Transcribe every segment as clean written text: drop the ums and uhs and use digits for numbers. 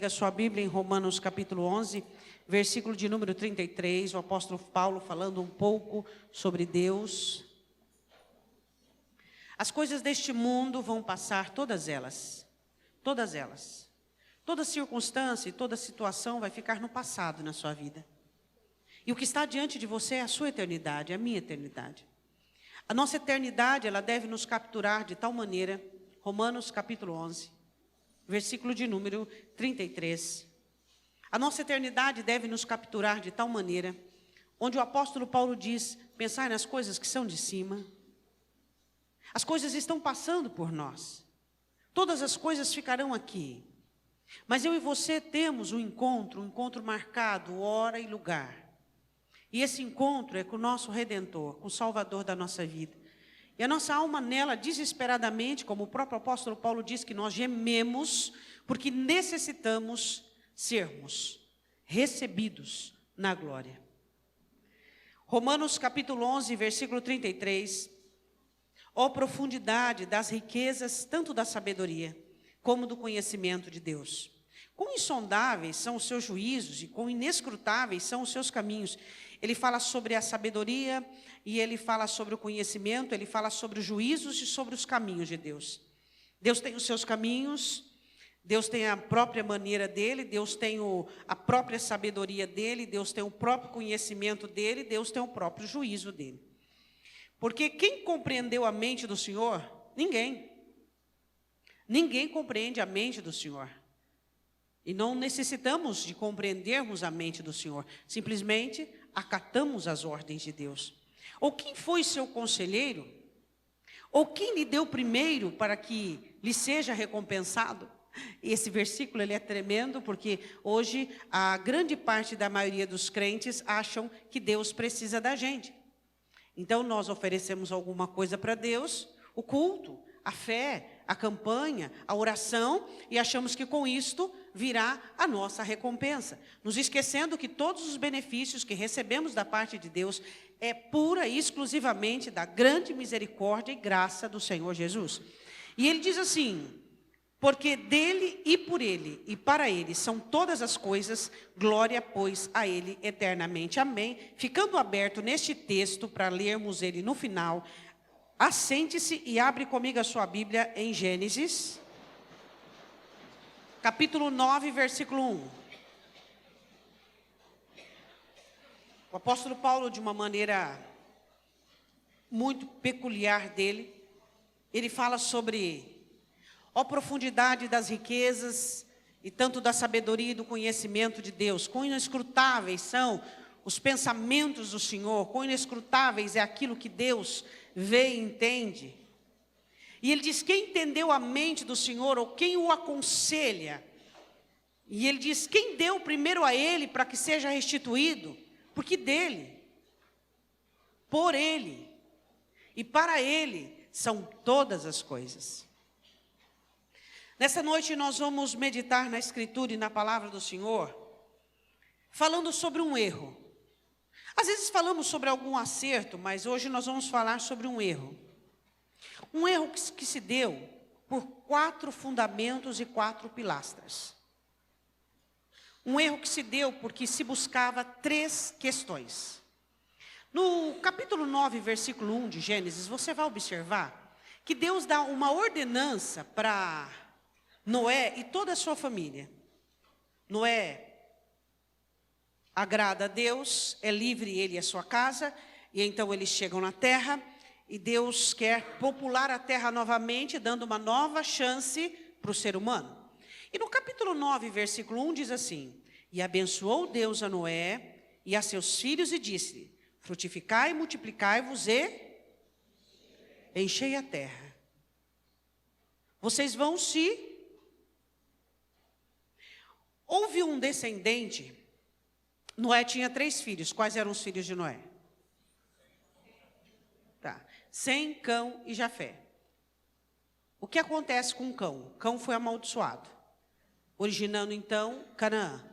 comigo a sua Bíblia em Romanos capítulo 11, versículo de número 33, o apóstolo Paulo falando um pouco sobre Deus. As coisas deste mundo vão passar, todas elas. Toda circunstância e toda situação vai ficar no passado na sua vida. E o que está diante de você é a sua eternidade, é a minha eternidade. A nossa eternidade, ela deve nos capturar de tal maneira, Romanos capítulo 11, versículo de número 33. A nossa eternidade deve nos capturar de tal maneira, onde o apóstolo Paulo diz, pensar nas coisas que são de cima. As coisas estão passando por nós. Todas as coisas ficarão aqui. Mas eu e você temos um encontro marcado, hora e lugar. E esse encontro é com o nosso Redentor, com o Salvador da nossa vida. E a nossa alma nela, desesperadamente, como o próprio apóstolo Paulo diz, que nós gememos, porque necessitamos sermos recebidos na glória. Romanos capítulo 11, versículo 33. Ó profundidade das riquezas, tanto da sabedoria, como do conhecimento de Deus. Quão insondáveis são os seus juízos e quão inescrutáveis são os seus caminhos. Ele fala sobre a sabedoria e ele fala sobre o conhecimento, ele fala sobre os juízos e sobre os caminhos de Deus. Deus tem os seus caminhos, Deus tem a própria maneira dele, Deus tem a própria sabedoria dele, Deus tem o próprio conhecimento dele, Deus tem o próprio juízo dele. Porque quem compreendeu a mente do Senhor? Ninguém. Ninguém compreende a mente do Senhor. E não necessitamos de compreendermos a mente do Senhor. Simplesmente acatamos as ordens de Deus. Ou quem foi seu conselheiro? Ou quem lhe deu primeiro para que lhe seja recompensado? E esse versículo ele é tremendo, porque hoje a grande parte da maioria dos crentes acham que Deus precisa da gente. Então nós oferecemos alguma coisa para Deus, o culto, a fé, a campanha, a oração, e achamos que com isto virá a nossa recompensa. Nos esquecendo que todos os benefícios que recebemos da parte de Deus é pura e exclusivamente da grande misericórdia e graça do Senhor Jesus. E ele diz assim, porque dele e por ele e para ele são todas as coisas, glória, pois, a ele eternamente. Amém. Ficando aberto neste texto para lermos ele no final, assente-se e abre comigo a sua Bíblia em Gênesis, capítulo 9, versículo 1. O apóstolo Paulo, de uma maneira muito peculiar dele, ele fala sobre ó profundidade das riquezas e tanto da sabedoria e do conhecimento de Deus. Quão inescrutáveis são os pensamentos do Senhor, quão inescrutáveis é aquilo que Deus vê e entende. E ele diz, quem entendeu a mente do Senhor, ou quem o aconselha? E ele diz, quem deu primeiro a ele para que seja restituído? Porque dele, por ele e para ele são todas as coisas. Nessa noite nós vamos meditar na Escritura e na Palavra do Senhor, falando sobre um erro. Às vezes falamos sobre algum acerto, mas hoje nós vamos falar sobre um erro. Um erro que se deu por 4 fundamentos e 4 pilastras. Um erro que se deu porque se buscava 3 questões. No capítulo 9, versículo 1 de Gênesis, você vai observar que Deus dá uma ordenança para Noé e toda a sua família. Noé agrada a Deus, é livre ele e a sua casa, e então eles chegam na terra, e Deus quer popular a terra novamente, dando uma nova chance para o ser humano. E no capítulo 9, versículo 1 diz assim, e abençoou Deus a Noé e a seus filhos e disse, frutificai, multiplicai-vos e enchei a terra. Vocês vão se... Houve um descendente, Noé tinha 3 filhos. Quais eram os filhos de Noé? Tá. Sem, Cão e Jafé. O que acontece com Cão? Cão foi amaldiçoado, originando então Canaã.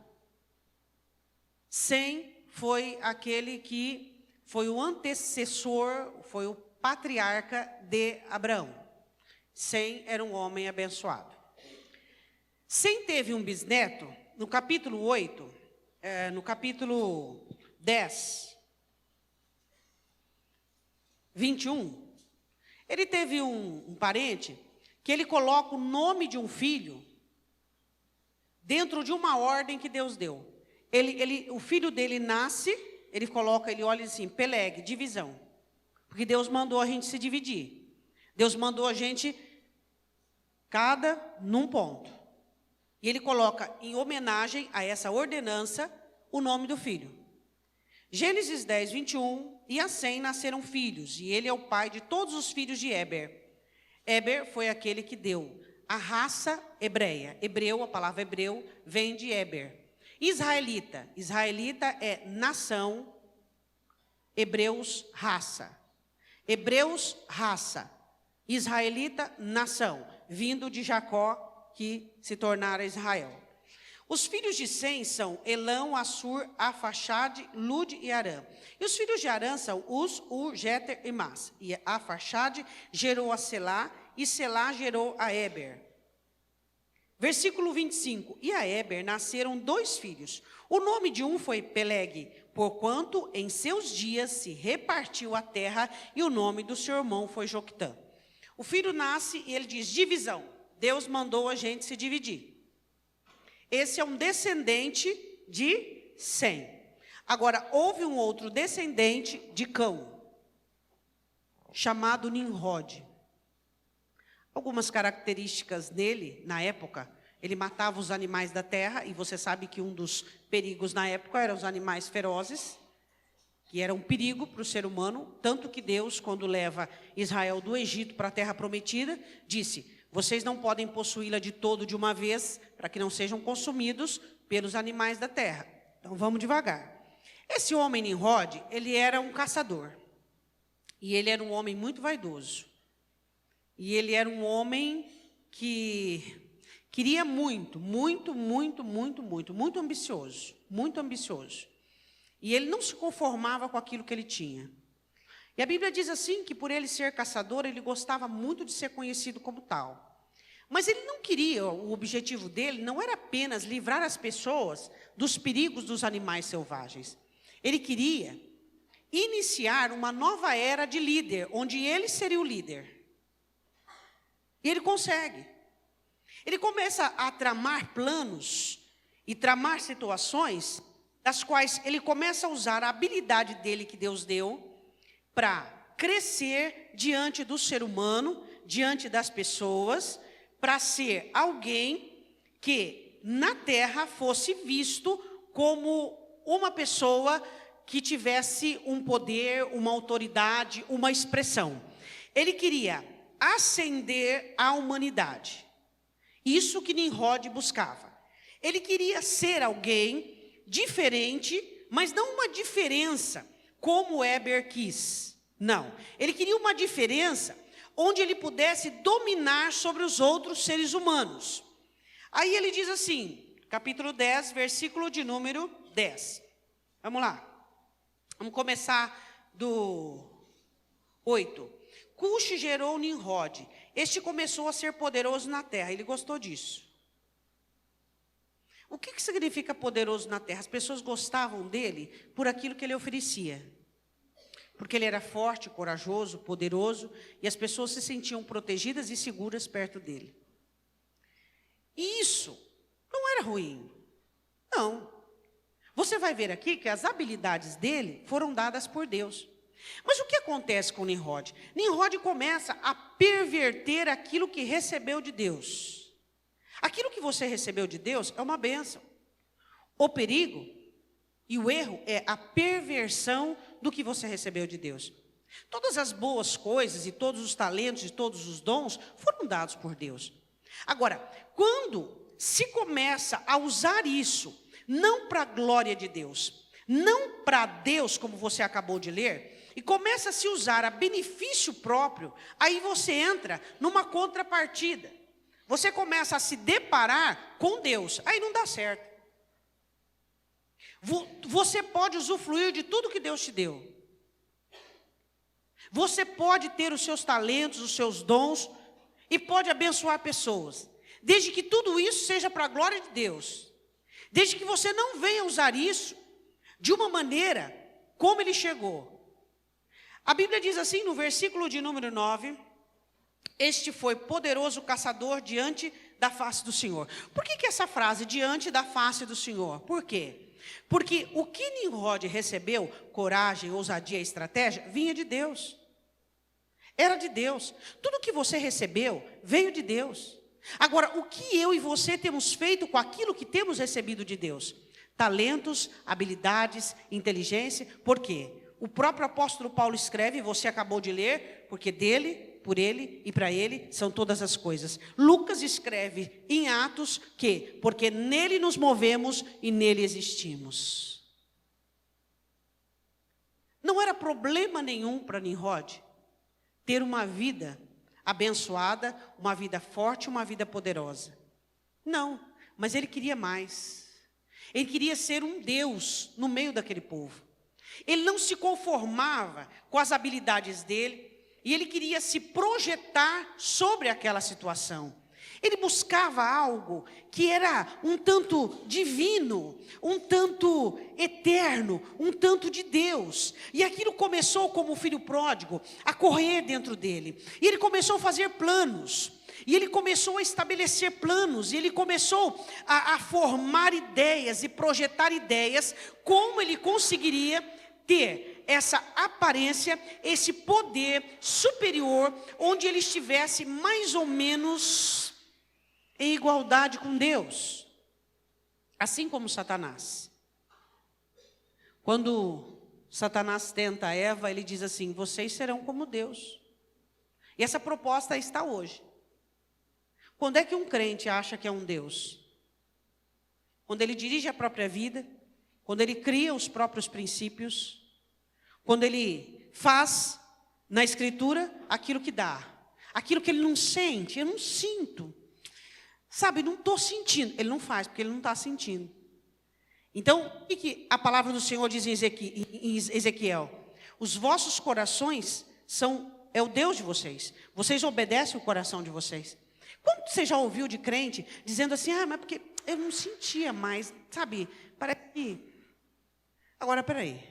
Sem foi aquele que foi o antecessor, foi o patriarca de Abraão. Sem era um homem abençoado. Sem teve um bisneto no capítulo 8, no capítulo 10, 21, ele teve um parente que ele coloca o nome de um filho dentro de uma ordem que Deus deu. O filho dele nasce, ele olha assim, Peleg, divisão. Porque Deus mandou a gente se dividir. Deus mandou a gente, cada num ponto. E ele coloca em homenagem a essa ordenança o nome do filho. Gênesis 10, 21, e a Sem nasceram filhos, e ele é o pai de todos os filhos de Éber. Éber foi aquele que deu a raça hebreia. Hebreu, a palavra hebreu, vem de Éber. Israelita. Israelita é nação, hebreus, raça. Hebreus, raça. Israelita, nação. Vindo de Jacó, que se tornara Israel. Os filhos de Sem são Elão, Assur, Afaxade, Lude e Arã. E os filhos de Arã são Uz, Ur, Jeter e Mas. E Afaxade gerou a Selá, e Selá gerou a Éber. Versículo 25. E a Éber nasceram 2 filhos. O nome de um foi Peleg, porquanto em seus dias se repartiu a terra, e o nome do seu irmão foi Joctã. O filho nasce e ele diz, divisão. Deus mandou a gente se dividir. Esse é um descendente de Sem. Agora, houve um outro descendente de Cão, chamado Nimrod. Algumas características dele, na época, ele matava os animais da terra, e você sabe que um dos perigos na época eram os animais ferozes, que era um perigo para o ser humano, tanto que Deus, quando leva Israel do Egito para a terra prometida, disse, vocês não podem possuí-la de todo de uma vez, para que não sejam consumidos pelos animais da terra. Então vamos devagar. Esse homem Nimrod, ele era um caçador. E ele era um homem muito vaidoso. E ele era um homem que queria muito ambicioso. Muito ambicioso. E ele não se conformava com aquilo que ele tinha. E a Bíblia diz assim, que por ele ser caçador, ele gostava muito de ser conhecido como tal. Mas ele não queria, o objetivo dele não era apenas livrar as pessoas dos perigos dos animais selvagens. Ele queria iniciar uma nova era de líder, onde ele seria o líder. E ele consegue. Ele começa a tramar planos e tramar situações, das quais ele começa a usar a habilidade dele que Deus deu, para crescer diante do ser humano, diante das pessoas, para ser alguém que na terra fosse visto como uma pessoa que tivesse um poder, uma autoridade, uma expressão. Ele queria ascender a humanidade. Isso que Nimrod buscava. Ele queria ser alguém diferente, mas não uma diferença como Éber quis. Não, ele queria uma diferença onde ele pudesse dominar sobre os outros seres humanos. Aí ele diz assim, capítulo 10, versículo de número 10. Vamos lá. Vamos começar do 8. Cuxi gerou Nimrod. Este começou a ser poderoso na terra. Ele gostou disso. O que significa poderoso na terra? As pessoas gostavam dele por aquilo que ele oferecia. Porque ele era forte, corajoso, poderoso, e as pessoas se sentiam protegidas e seguras perto dele. E isso não era ruim. Não. Você vai ver aqui que as habilidades dele foram dadas por Deus. Mas o que acontece com Nimrod? Nimrod começa a perverter aquilo que recebeu de Deus. Aquilo que você recebeu de Deus é uma bênção. O perigo e o erro é a perversão do que você recebeu de Deus. Todas as boas coisas e todos os talentos e todos os dons foram dados por Deus. Agora, quando se começa a usar isso, não para a glória de Deus, não para Deus, como você acabou de ler, e começa a se usar a benefício próprio, aí você entra numa contrapartida. Você começa a se deparar com Deus, aí não dá certo. Você pode usufruir de tudo que Deus te deu. Você pode ter os seus talentos, os seus dons, e pode abençoar pessoas, desde que tudo isso seja para a glória de Deus. Desde que você não venha usar isso de uma maneira como ele chegou. A Bíblia diz assim no versículo de número 9, este foi poderoso caçador diante da face do Senhor. Por que essa frase, diante da face do Senhor? Por quê? Porque o que Nimrod recebeu, coragem, ousadia e estratégia, vinha de Deus. Era de Deus. Tudo que você recebeu, veio de Deus. Agora, o que eu e você temos feito com aquilo que temos recebido de Deus? Talentos, habilidades, inteligência. Por quê? O próprio apóstolo Paulo escreve, você acabou de ler, porque dele, por ele e para ele são todas as coisas. Lucas escreve em Atos que, porque nele nos movemos e nele existimos. Não era problema nenhum para Nimrod ter uma vida abençoada, uma vida forte, uma vida poderosa. Não, mas ele queria mais. Ele queria ser um Deus no meio daquele povo. Ele não se conformava com as habilidades dele e ele queria se projetar sobre aquela situação. Ele buscava algo que era um tanto divino, um tanto eterno, um tanto de Deus. E aquilo começou como o filho pródigo a correr dentro dele. E ele começou a fazer planos. E ele começou a estabelecer planos. E ele começou a formar ideias e projetar ideias. Como ele conseguiria ter essa aparência, esse poder superior, onde ele estivesse mais ou menos em igualdade com Deus, assim como Satanás. Quando Satanás tenta Eva, ele diz assim: vocês serão como Deus. E essa proposta está hoje. Quando é que um crente acha que é um Deus? Quando ele dirige a própria vida, quando ele cria os próprios princípios, quando ele faz na Escritura aquilo que dá, aquilo que ele não sente. Eu não sinto. Sabe, não estou sentindo. Ele não faz, porque ele não está sentindo. Então, o que a palavra do Senhor diz em Ezequiel? Os vossos corações é o Deus de vocês. Vocês obedecem o coração de vocês. Quando você já ouviu de crente dizendo assim: mas porque eu não sentia mais, sabe, parece que... Agora, peraí.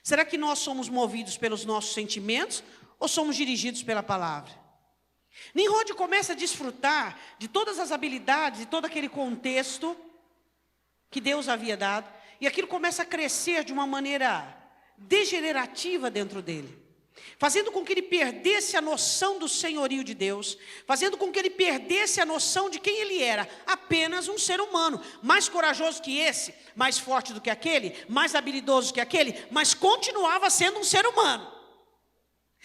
Será que nós somos movidos pelos nossos sentimentos ou somos dirigidos pela palavra? Nimrod começa a desfrutar de todas as habilidades e todo aquele contexto que Deus havia dado, e aquilo começa a crescer de uma maneira degenerativa dentro dele, fazendo com que ele perdesse a noção do senhorio de Deus, fazendo com que ele perdesse a noção de quem ele era, apenas um ser humano, mais corajoso que esse, mais forte do que aquele, mais habilidoso que aquele, mas continuava sendo um ser humano.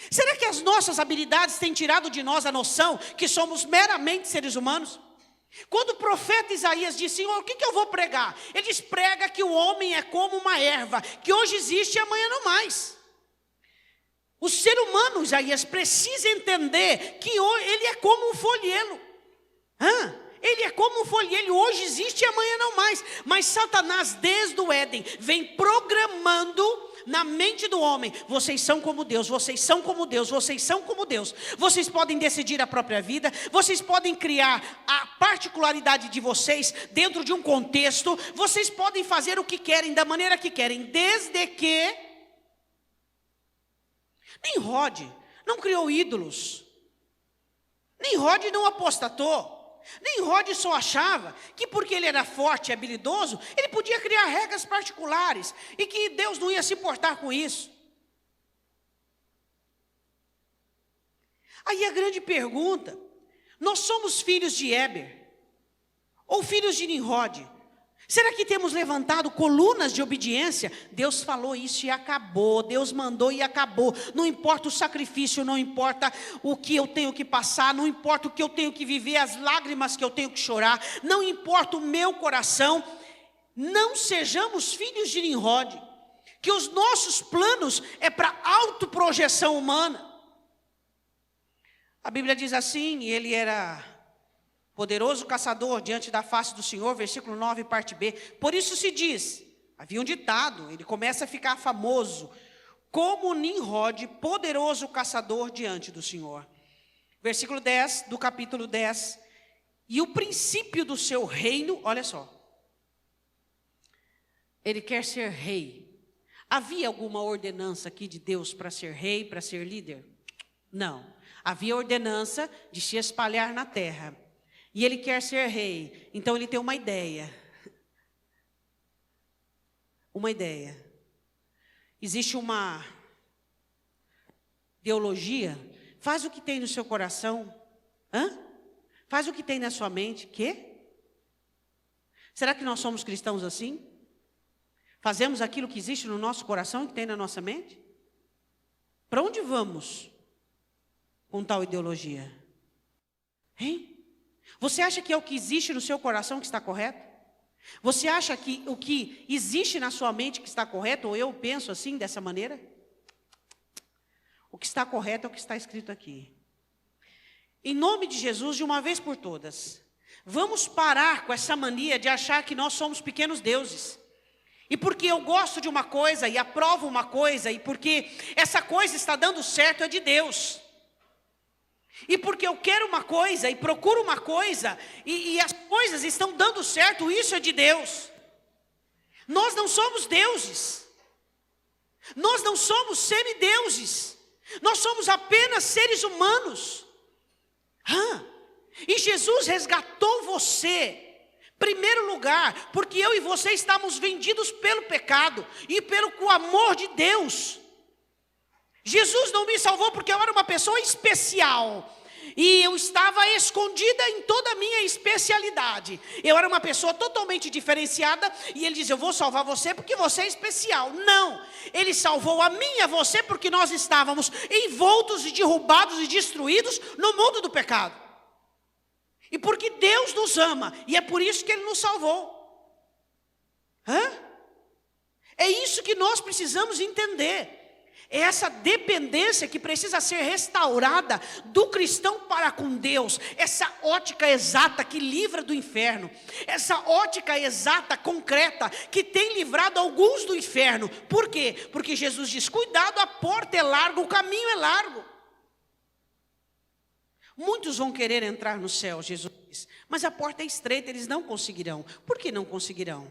Será que as nossas habilidades têm tirado de nós a noção que somos meramente seres humanos? Quando o profeta Isaías diz: Senhor, o que eu vou pregar? Ele diz: prega que o homem é como uma erva, que hoje existe e amanhã não mais. O ser humano, Isaías, precisa entender que ele é como um folhelo. Ele é como um folhelo, hoje existe e amanhã não mais. Mas Satanás, desde o Éden, vem programando na mente do homem: vocês são como Deus, vocês são como Deus, vocês são como Deus. Vocês podem decidir a própria vida, vocês podem criar a particularidade de vocês dentro de um contexto, vocês podem fazer o que querem, da maneira que querem, desde que... Nimrod não criou ídolos, Nimrod não apostatou, Nimrod só achava que porque ele era forte e habilidoso, ele podia criar regras particulares e que Deus não ia se importar com isso. Aí a grande pergunta: nós somos filhos de Éber ou filhos de Nimrod? Será que temos levantado colunas de obediência? Deus falou isso e acabou. Deus mandou e acabou. Não importa o sacrifício, não importa o que eu tenho que passar, não importa o que eu tenho que viver, as lágrimas que eu tenho que chorar, não importa o meu coração. Não sejamos filhos de Nimrod, que os nossos planos é para autoprojeção humana. A Bíblia diz assim, e ele era poderoso caçador diante da face do Senhor, versículo 9, parte B. Por isso se diz, havia um ditado, ele começa a ficar famoso, como Nimrod, poderoso caçador diante do Senhor. Versículo 10 do capítulo 10. E o princípio do seu reino, olha só. Ele quer ser rei. Havia alguma ordenança aqui de Deus para ser rei, para ser líder? Não. Havia ordenança de se espalhar na terra. E ele quer ser rei. Então ele tem uma ideia. Uma ideia. Existe uma ideologia. Faz o que tem no seu coração. Faz o que tem na sua mente. Quê? Será que nós somos cristãos assim? Fazemos aquilo que existe no nosso coração e que tem na nossa mente? Para onde vamos com tal ideologia? Hein? Você acha que é o que existe no seu coração que está correto? Você acha que o que existe na sua mente que está correto? Ou eu penso assim, dessa maneira? O que está correto é o que está escrito aqui. Em nome de Jesus, de uma vez por todas, vamos parar com essa mania de achar que nós somos pequenos deuses. E porque eu gosto de uma coisa e aprovo uma coisa, e porque essa coisa está dando certo, é de Deus. E porque eu quero uma coisa e procuro uma coisa, e as coisas estão dando certo, isso é de Deus. Nós não somos deuses. Nós não somos semideuses. Nós somos apenas seres humanos. E Jesus resgatou você. Primeiro lugar, porque eu e você estamos vendidos pelo pecado e pelo amor de Deus. Jesus não me salvou porque eu era uma pessoa especial e eu estava escondida em toda a minha especialidade. Eu era uma pessoa totalmente diferenciada e ele diz: eu vou salvar você porque você é especial. Não, ele salvou a mim e a você porque nós estávamos envoltos e derrubados e destruídos no mundo do pecado. E porque Deus nos ama, e é por isso que Ele nos salvou. É isso que nós precisamos entender. É essa dependência que precisa ser restaurada do cristão para com Deus. Essa ótica exata que livra do inferno. Essa ótica exata, concreta, que tem livrado alguns do inferno. Por quê? Porque Jesus diz: cuidado, a porta é larga, o caminho é largo. Muitos vão querer entrar no céu, Jesus diz, mas a porta é estreita, eles não conseguirão. Por que não conseguirão?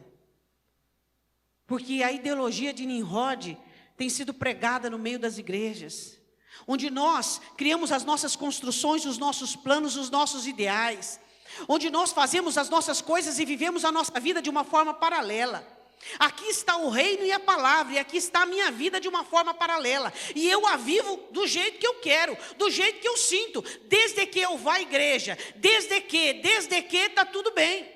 Porque a ideologia de Nimrod tem sido pregada no meio das igrejas, onde nós criamos as nossas construções, os nossos planos, os nossos ideais, onde nós fazemos as nossas coisas e vivemos a nossa vida de uma forma paralela. Aqui está o reino e a palavra, e aqui está a minha vida de uma forma paralela, e eu a vivo do jeito que eu quero, do jeito que eu sinto, desde que eu vá à igreja, desde que está tudo bem.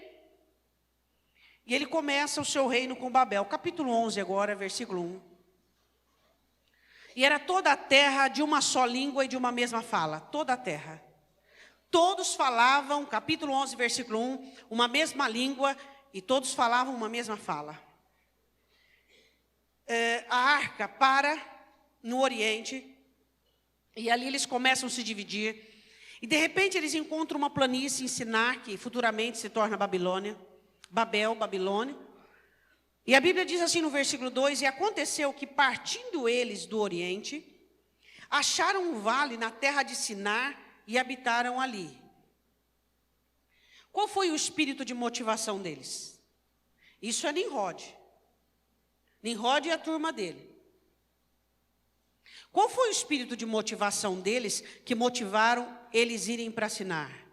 E ele começa o seu reino com Babel, capítulo 11 agora, versículo 1. E era toda a terra de uma só língua e de uma mesma fala, toda a terra. Todos falavam, capítulo 11, versículo 1, uma mesma língua, e todos falavam uma mesma fala. A arca para no Oriente, e ali eles começam a se dividir, e de repente eles encontram uma planície em Sinar, que futuramente se torna Babilônia, Babilônia, e a Bíblia diz assim no versículo 2, e aconteceu que partindo eles do Oriente, acharam um vale na terra de Sinar, e habitaram ali. Qual foi o espírito de motivação deles? Isso é Nimrod. Nimrod e a turma dele. Qual foi o espírito de motivação deles que motivaram eles irem para Sinar?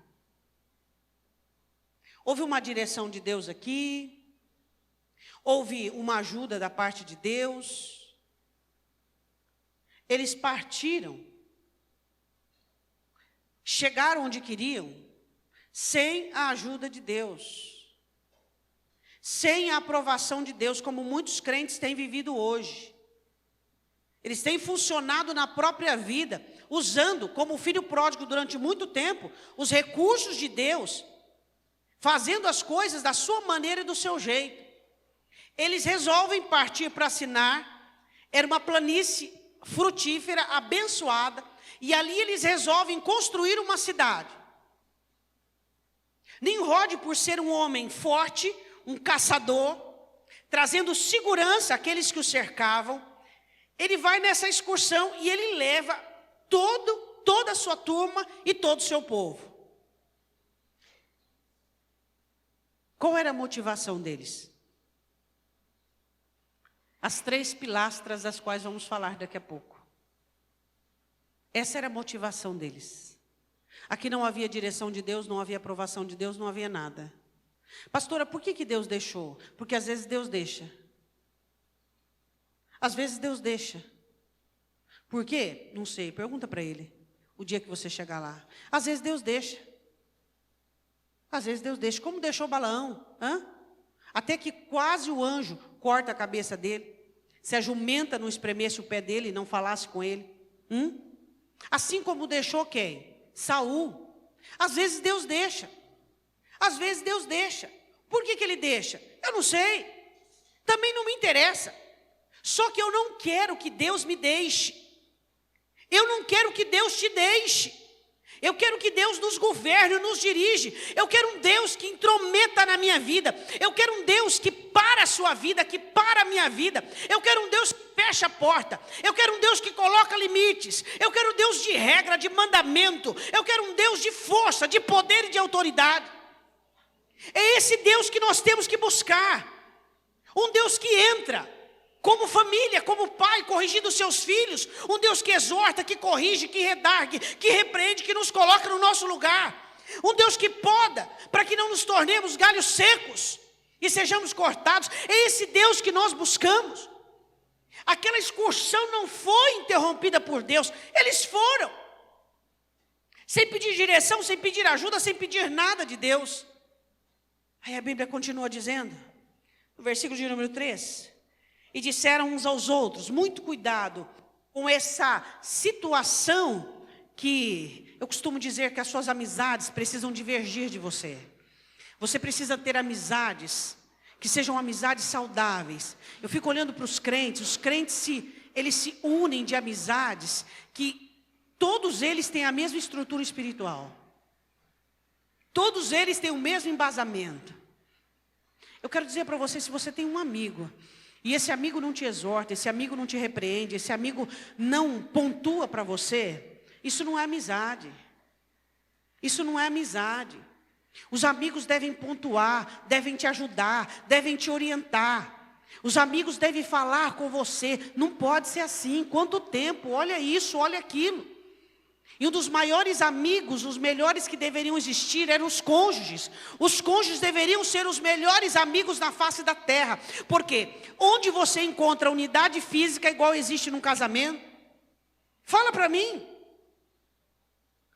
Houve uma direção de Deus aqui? Houve uma ajuda da parte de Deus? Eles partiram, chegaram onde queriam, sem a ajuda de Deus. Sem a aprovação de Deus, como muitos crentes têm vivido hoje. Eles têm funcionado na própria vida, usando, como o filho pródigo durante muito tempo, os recursos de Deus, fazendo as coisas da sua maneira e do seu jeito. Eles resolvem partir para Sinar, era uma planície frutífera, abençoada, e ali eles resolvem construir uma cidade. Nimrod, por ser um homem forte, um caçador, trazendo segurança àqueles que o cercavam, ele vai nessa excursão e ele leva toda a sua turma e todo o seu povo. Qual era a motivação deles? As 3 pilastras das quais vamos falar daqui a pouco. Essa era a motivação deles. Aqui não havia direção de Deus, não havia aprovação de Deus, não havia nada. Pastora, por que Deus deixou? Porque às vezes Deus deixa. Às vezes Deus deixa. Por quê? Não sei, pergunta para ele. O dia que você chegar lá. Às vezes Deus deixa. Às vezes Deus deixa. Como deixou Balaão? Até que quase o anjo corta a cabeça dele. Se a jumenta não espremesse o pé dele e não falasse com ele. Assim como deixou quem? Saul. Às vezes Deus deixa. Às vezes Deus deixa. Por que Ele deixa? Eu não sei. Também não me interessa. Só que eu não quero que Deus me deixe. Eu não quero que Deus te deixe. Eu quero que Deus nos governe, nos dirige. Eu quero um Deus que intrometa na minha vida. Eu quero um Deus que para a sua vida, que para a minha vida. Eu quero um Deus que fecha a porta. Eu quero um Deus que coloca limites. Eu quero um Deus de regra, de mandamento. Eu quero um Deus de força, de poder e de autoridade. É esse Deus que nós temos que buscar. Um Deus que entra como família, como pai, corrigindo seus filhos. Um Deus que exorta, que corrige, que redargue, que repreende, que nos coloca no nosso lugar. Um Deus que poda, para que não nos tornemos galhos secos e sejamos cortados. É esse Deus que nós buscamos. Aquela excursão não foi interrompida por Deus. Eles foram. Sem pedir direção, sem pedir ajuda, sem pedir nada de Deus. Aí a Bíblia continua dizendo, no versículo de número 3... E disseram uns aos outros, muito cuidado com essa situação que eu costumo dizer que as suas amizades precisam divergir de você. Você precisa ter amizades que sejam amizades saudáveis. Eu fico olhando para os crentes eles se unem de amizades que todos eles têm a mesma estrutura espiritual. Todos eles têm o mesmo embasamento. Eu quero dizer para você, se você tem um amigo e esse amigo não te exorta, esse amigo não te repreende, esse amigo não pontua para você, isso não é amizade. Isso não é amizade. Os amigos devem pontuar, devem te ajudar, devem te orientar. Os amigos devem falar com você. Não pode ser assim. Quanto tempo? Olha isso, olha aquilo. E um dos maiores amigos, os melhores que deveriam existir, eram os cônjuges. Os cônjuges deveriam ser os melhores amigos na face da terra. Por quê? Onde você encontra unidade física igual existe num casamento? Fala para mim.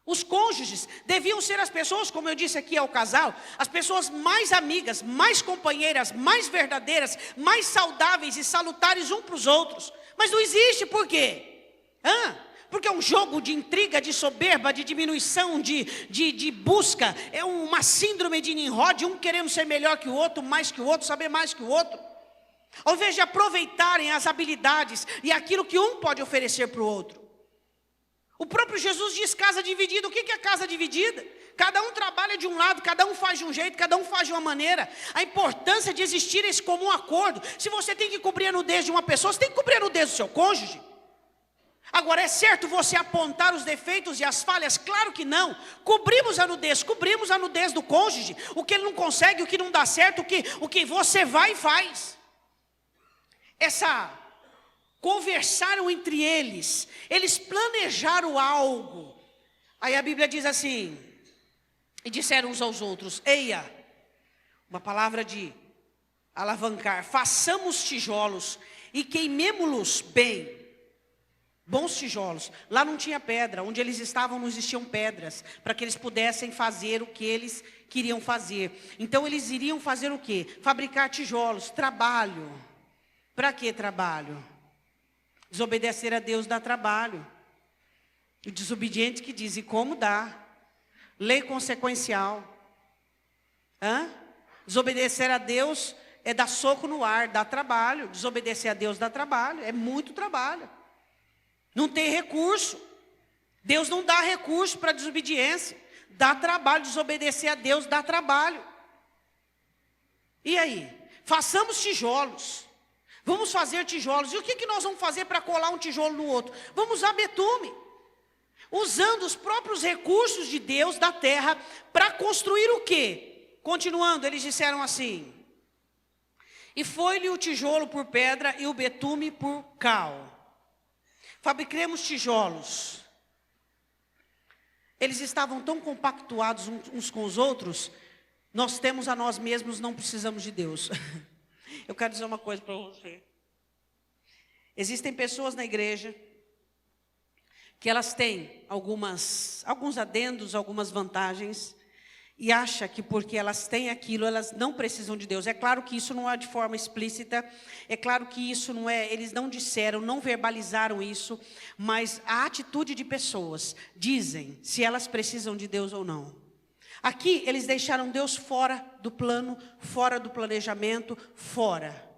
Os cônjuges deviam ser as pessoas, como eu disse aqui ao casal, as pessoas mais amigas, mais companheiras, mais verdadeiras, mais saudáveis e salutares um para os outros. Mas não existe, por quê? Porque é um jogo de intriga, de soberba, de diminuição, de busca. É uma síndrome de Nimrod, um querendo ser melhor que o outro, mais que o outro, saber mais que o outro. Ao invés de aproveitarem as habilidades e aquilo que um pode oferecer para o outro. O próprio Jesus diz casa dividida. O que é casa dividida? Cada um trabalha de um lado, cada um faz de um jeito, cada um faz de uma maneira. A importância de existir esse comum acordo. Se você tem que cobrir a nudez de uma pessoa, você tem que cobrir a nudez do seu cônjuge. Agora, é certo você apontar os defeitos e as falhas? Claro que não. Cobrimos a nudez do cônjuge. O que ele não consegue, o que não dá certo, o que você vai e faz. Conversaram entre eles planejaram algo. Aí a Bíblia diz assim, e disseram uns aos outros, eia, uma palavra de alavancar, façamos tijolos e queimemo-los bem. Bons tijolos. Lá não tinha pedra. Onde eles estavam não existiam pedras. Para que eles pudessem fazer o que eles queriam fazer. Então eles iriam fazer o quê? Fabricar tijolos. Trabalho. Para que trabalho? Desobedecer a Deus dá trabalho. O desobediente que diz, e como dá? Lei consequencial. Desobedecer a Deus é dar soco no ar, dá trabalho. Desobedecer a Deus dá trabalho. É muito trabalho. Não tem recurso. Deus não dá recurso para desobediência. Dá trabalho, desobedecer a Deus dá trabalho. E aí? Façamos tijolos. Vamos fazer tijolos. E o que nós vamos fazer para colar um tijolo no outro? Vamos usar betume. Usando os próprios recursos de Deus, da terra, para construir o quê? Continuando, eles disseram assim: e foi-lhe o tijolo por pedra e o betume por cal. Fabricemos tijolos. Eles estavam tão compactuados uns com os outros. Nós temos a nós mesmos, não precisamos de Deus. Eu quero dizer uma coisa para você. Existem pessoas na igreja que elas têm alguns adendos, algumas vantagens, e acha que porque elas têm aquilo, elas não precisam de Deus. É claro que isso não é de forma explícita, é claro que isso não é, eles não disseram, não verbalizaram isso, mas a atitude de pessoas dizem se elas precisam de Deus ou não. Aqui eles deixaram Deus fora do plano, fora do planejamento, fora.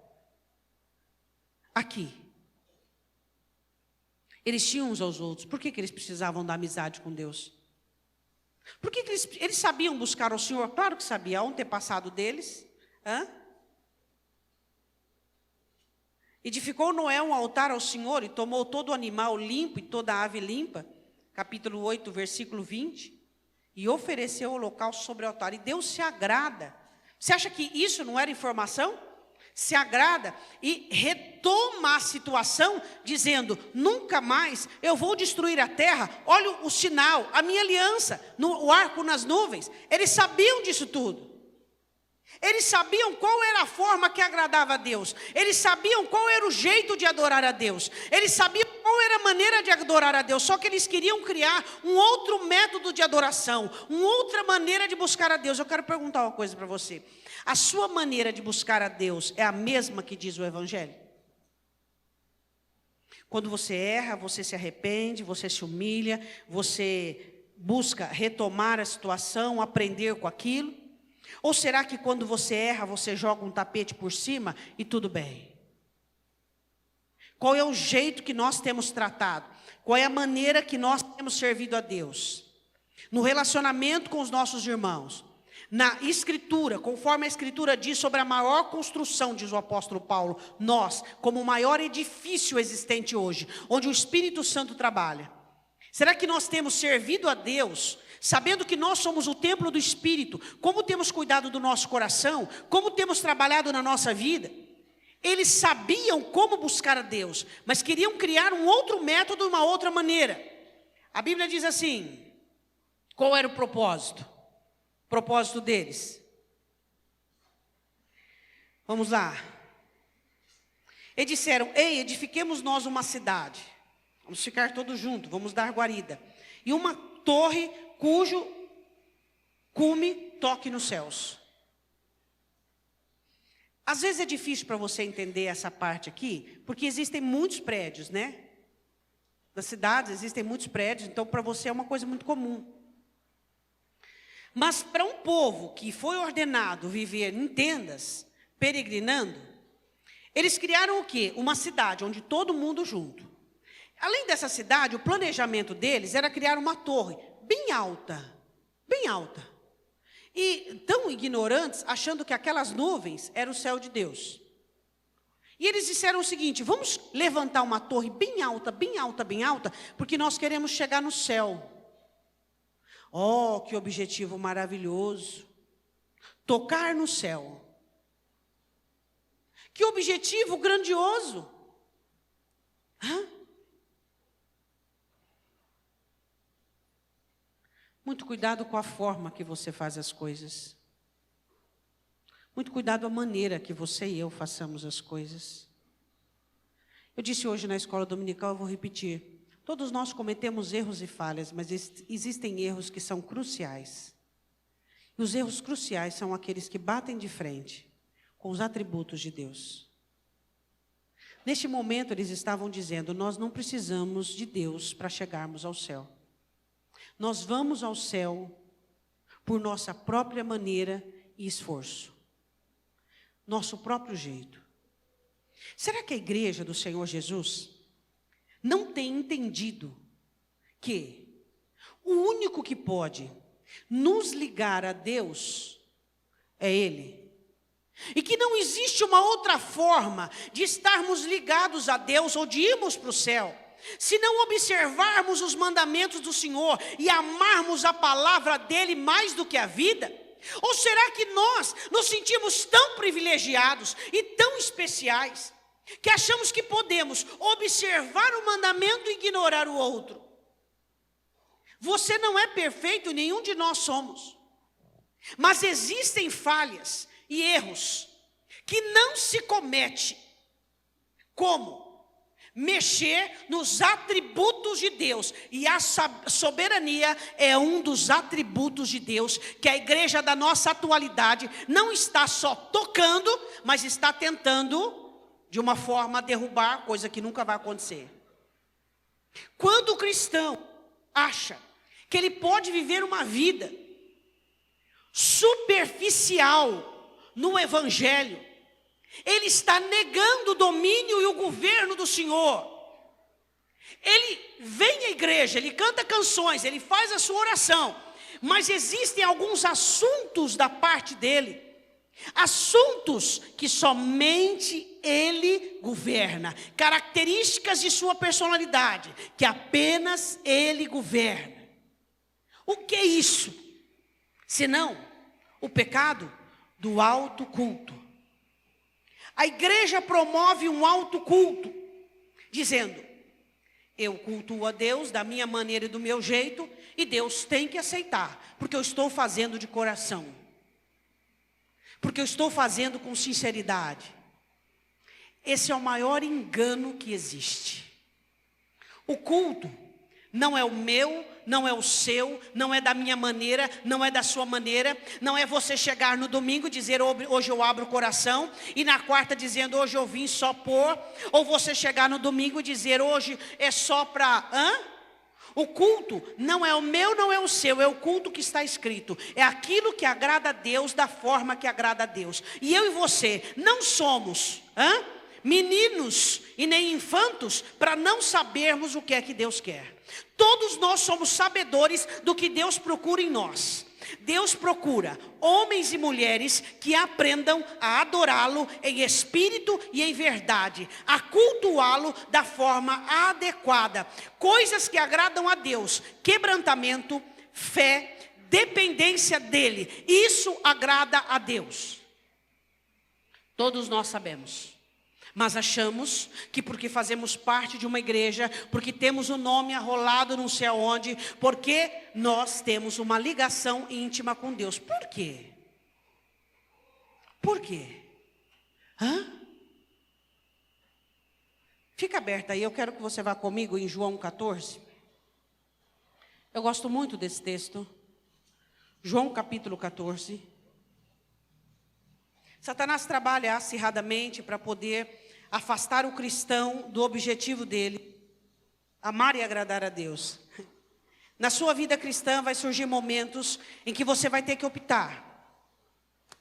Aqui. Eles tinham uns aos outros. Por que eles precisavam da amizade com Deus? Por que eles sabiam buscar ao Senhor? Claro que sabia, ao antepassado deles. Edificou Noé um altar ao Senhor e tomou todo o animal limpo e toda a ave limpa. Capítulo 8, versículo 20. E ofereceu o holocausto sobre o altar. E Deus se agrada. Você acha que isso não era informação? Se agrada e retoma a situação, dizendo: nunca mais eu vou destruir a terra. Olha o sinal, a minha aliança, o arco nas nuvens. Eles sabiam disso tudo. Eles sabiam qual era a forma que agradava a Deus. Eles sabiam qual era o jeito de adorar a Deus. Eles sabiam qual era a maneira de adorar a Deus. Só que eles queriam criar um outro método de adoração, uma outra maneira de buscar a Deus. Eu quero perguntar uma coisa para você. A sua maneira de buscar a Deus é a mesma que diz o Evangelho? Quando você erra, você se arrepende, você se humilha, você busca retomar a situação, aprender com aquilo? Ou será que quando você erra, você joga um tapete por cima e tudo bem? Qual é o jeito que nós temos tratado? Qual é a maneira que nós temos servido a Deus? No relacionamento com os nossos irmãos. Na Escritura, conforme a Escritura diz sobre a maior construção, diz o apóstolo Paulo, nós, como o maior edifício existente hoje, onde o Espírito Santo trabalha. Será que nós temos servido a Deus, sabendo que nós somos o templo do Espírito? Como temos cuidado do nosso coração? Como temos trabalhado na nossa vida? Eles sabiam como buscar a Deus, mas queriam criar um outro método, uma outra maneira. A Bíblia diz assim, qual era o propósito? Propósito deles. Vamos lá. Eles disseram: ei, edifiquemos nós uma cidade. Vamos ficar todos juntos, vamos dar guarida. E uma torre cujo cume toque nos céus. Às vezes é difícil para você entender essa parte aqui, porque existem muitos prédios, né? Nas cidades existem muitos prédios, então para você é uma coisa muito comum. Mas para um povo que foi ordenado viver em tendas, peregrinando, eles criaram o quê? Uma cidade onde todo mundo junto. Além dessa cidade, o planejamento deles era criar uma torre bem alta, bem alta. E tão ignorantes, achando que aquelas nuvens eram o céu de Deus. E eles disseram o seguinte: vamos levantar uma torre bem alta, bem alta, bem alta, porque nós queremos chegar no céu. Oh, que objetivo maravilhoso! Tocar no céu. Que objetivo grandioso! Muito cuidado com a forma que você faz as coisas. Muito cuidado com a maneira que você e eu façamos as coisas. Eu disse hoje na escola dominical, eu vou repetir. Todos nós cometemos erros e falhas, mas existem erros que são cruciais. E os erros cruciais são aqueles que batem de frente com os atributos de Deus. Neste momento eles estavam dizendo: nós não precisamos de Deus para chegarmos ao céu. Nós vamos ao céu por nossa própria maneira e esforço. Nosso próprio jeito. Será que a igreja do Senhor Jesus não tem entendido que o único que pode nos ligar a Deus é Ele? E que não existe uma outra forma de estarmos ligados a Deus ou de irmos para o céu, se não observarmos os mandamentos do Senhor e amarmos a palavra dEle mais do que a vida? Ou será que nós nos sentimos tão privilegiados e tão especiais, que achamos que podemos observar o mandamento e ignorar o outro? Você não é perfeito, nenhum de nós somos. Mas existem falhas e erros que não se comete. Como? Mexer nos atributos de Deus. E a soberania é um dos atributos de Deus, que a igreja da nossa atualidade não está só tocando, mas está tentando, de uma forma, derrubar, coisa que nunca vai acontecer. Quando o cristão acha que ele pode viver uma vida superficial no evangelho, ele está negando o domínio e o governo do Senhor. Ele vem à igreja, ele canta canções, ele faz a sua oração, mas existem alguns assuntos da parte dele, assuntos que somente ele governa, características de sua personalidade, que apenas ele governa. O que é isso? Senão o pecado do alto culto. A igreja promove um alto culto, dizendo: eu cultuo a Deus da minha maneira e do meu jeito, e Deus tem que aceitar, porque eu estou fazendo de coração, porque eu estou fazendo com sinceridade. Esse é o maior engano que existe. O culto não é o meu, não é o seu, não é da minha maneira, não é da sua maneira. Não é você chegar no domingo e dizer: hoje eu abro o coração, e na quarta dizendo: hoje eu vim só pôr. Ou você chegar no domingo e dizer: hoje é só para... O culto não é o meu, não é o seu, é o culto que está escrito. É aquilo que agrada a Deus, da forma que agrada a Deus. E eu e você não somos meninos e nem infantos para não sabermos o que é que Deus quer. Todos nós somos sabedores do que Deus procura em nós. Deus procura homens e mulheres que aprendam a adorá-lo em espírito e em verdade, a cultuá-lo da forma adequada. Coisas que agradam a Deus: quebrantamento, fé, dependência dele. Isso agrada a Deus. Todos nós sabemos. Mas achamos que porque fazemos parte de uma igreja, porque temos o nome arrolado não sei aonde, porque nós temos uma ligação íntima com Deus. Por quê? Por quê? Fica aberta aí, eu quero que você vá comigo em João 14. Eu gosto muito desse texto. João capítulo 14. Satanás trabalha acirradamente para poder afastar o cristão do objetivo dele, amar e agradar a Deus. Na sua vida cristã vai surgir momentos em que você vai ter que optar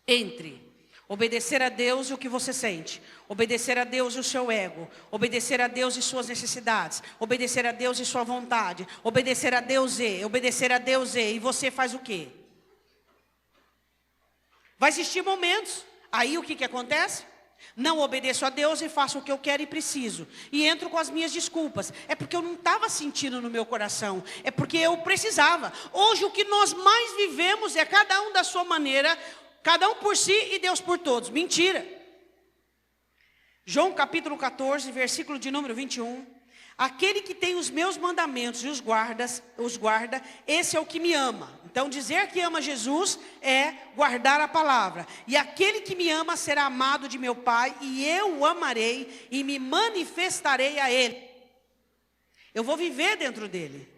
entre obedecer a Deus e o que você sente, obedecer a Deus e o seu ego, obedecer a Deus e suas necessidades, obedecer a Deus e sua vontade, obedecer a Deus e você faz o quê? Vai existir momentos, aí o que acontece? Não obedeço a Deus e faço o que eu quero e preciso. E entro com as minhas desculpas. É porque eu não estava sentindo no meu coração. É porque eu precisava. Hoje o que nós mais vivemos é cada um da sua maneira, cada um por si e Deus por todos. Mentira. João capítulo 14, versículo de número 21. Aquele que tem os meus mandamentos e os guarda, esse é o que me ama. Então dizer que ama Jesus é guardar a palavra. E aquele que me ama será amado de meu Pai, e eu o amarei e me manifestarei a ele. Eu vou viver dentro dele,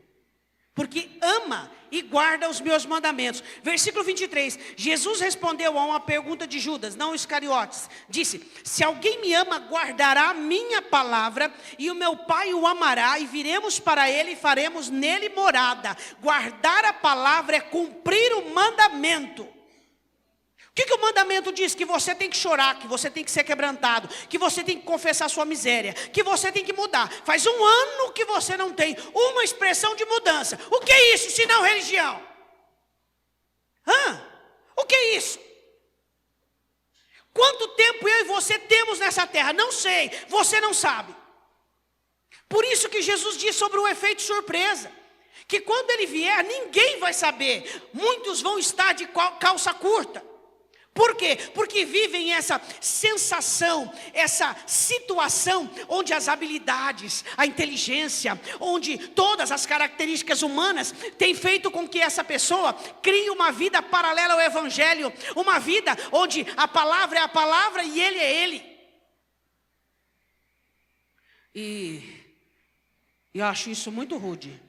porque ama e guarda os meus mandamentos. Versículo 23, Jesus respondeu a uma pergunta de Judas, não Iscariotes. Disse: se alguém me ama, guardará a minha palavra, e o meu Pai o amará, e viremos para ele e faremos nele morada. Guardar a palavra é cumprir o mandamento. O que o mandamento diz? Que você tem que chorar, que você tem que ser quebrantado, que você tem que confessar sua miséria, que você tem que mudar. Faz um ano que você não tem uma expressão de mudança. O que é isso, se não religião? O que é isso? Quanto tempo eu e você temos nessa terra? Não sei, você não sabe. Por isso que Jesus diz sobre o efeito surpresa. que quando ele vier, ninguém vai saber. Muitos vão estar de calça curta. Por quê? Porque vivem essa sensação, essa situação onde as habilidades, a inteligência, onde todas as características humanas têm feito com que essa pessoa crie uma vida paralela ao Evangelho, uma vida onde a palavra é a palavra e ele é ele. E eu acho isso muito rude.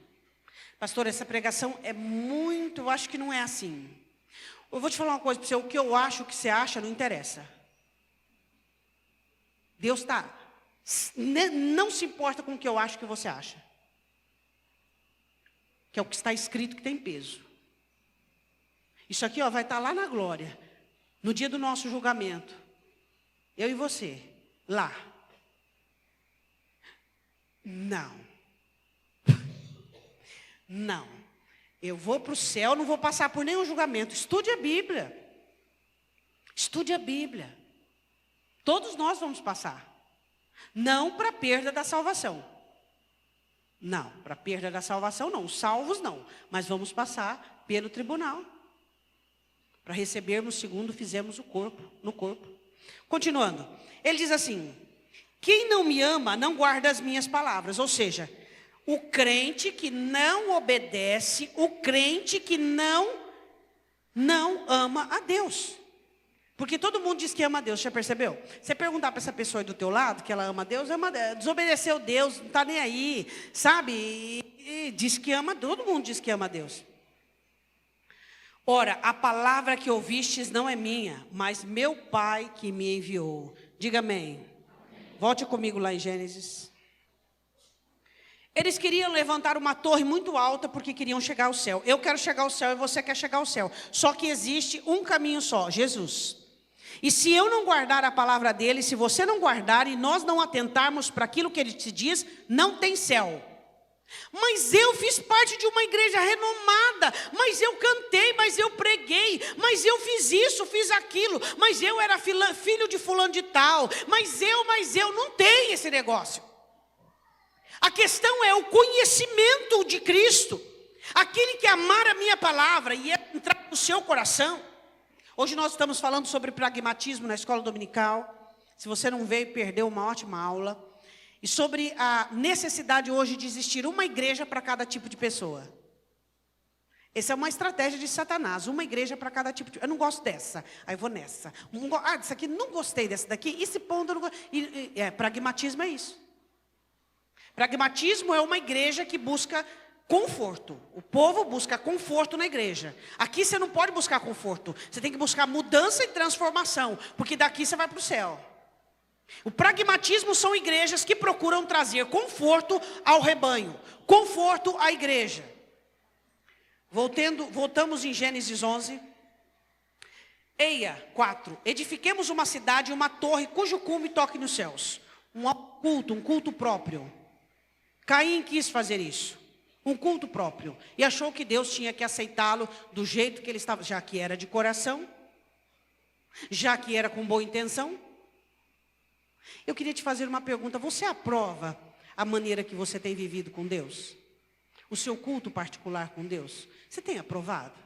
Pastor, essa pregação é muito, eu acho que não é assim. Eu vou te falar uma coisa para você, o que eu acho, o que você acha, não interessa. Deus não se importa com o que eu acho que você acha. Que é o que está escrito que tem peso. Isso aqui vai estar lá na glória, no dia do nosso julgamento. Eu e você, lá. Não. Eu vou para o céu, não vou passar por nenhum julgamento. Estude a Bíblia. Estude a Bíblia. Todos nós vamos passar. Não para a perda da salvação. Não, para a perda da salvação não. Os salvos não. Mas vamos passar pelo tribunal. Para recebermos segundo fizemos no corpo. Continuando. Ele diz assim: quem não me ama não guarda as minhas palavras. Ou seja, o crente que não obedece, o crente que não ama a Deus. Porque todo mundo diz que ama a Deus, já percebeu? Você perguntar para essa pessoa aí do teu lado, que ela ama a Deus, desobedeceu Deus, não está nem aí, sabe? E diz que ama, todo mundo diz que ama a Deus. Ora, a palavra que ouvistes não é minha, mas meu Pai que me enviou. Diga amém. Volte comigo lá em Gênesis. Eles queriam levantar uma torre muito alta porque queriam chegar ao céu. Eu quero chegar ao céu e você quer chegar ao céu. Só que existe um caminho só, Jesus. E se eu não guardar a palavra dele, se você não guardar e nós não atentarmos para aquilo que ele te diz, não tem céu. Mas eu fiz parte de uma igreja renomada, mas eu cantei, mas eu preguei, mas eu fiz isso, fiz aquilo, mas eu era filho de fulano de tal, mas eu, não tem esse negócio. A questão é o conhecimento de Cristo. Aquele que amar a minha palavra e entrar no seu coração. Hoje nós estamos falando sobre pragmatismo na escola dominical. Se você não veio, perdeu uma ótima aula. E sobre a necessidade hoje de existir uma igreja para cada tipo de pessoa. Essa é uma estratégia de Satanás. Uma igreja para cada tipo de... Eu não gosto dessa, aí vou nessa. Isso aqui, não gostei dessa daqui. Esse ponto, eu não gosto. Pragmatismo é isso. Pragmatismo é uma igreja que busca conforto. O povo busca conforto na igreja. Aqui você não pode buscar conforto. Você tem que buscar mudança e transformação. Porque daqui você vai para o céu. O pragmatismo são igrejas que procuram trazer conforto ao rebanho. Conforto à igreja. Voltamos em Gênesis 11. Eia, 4. Edifiquemos uma cidade e uma torre cujo cume toque nos céus. Um culto próprio. Caim quis fazer isso, um culto próprio, e achou que Deus tinha que aceitá-lo do jeito que ele estava, já que era de coração, já que era com boa intenção. Eu queria te fazer uma pergunta: você aprova a maneira que você tem vivido com Deus? O seu culto particular com Deus? Você tem aprovado?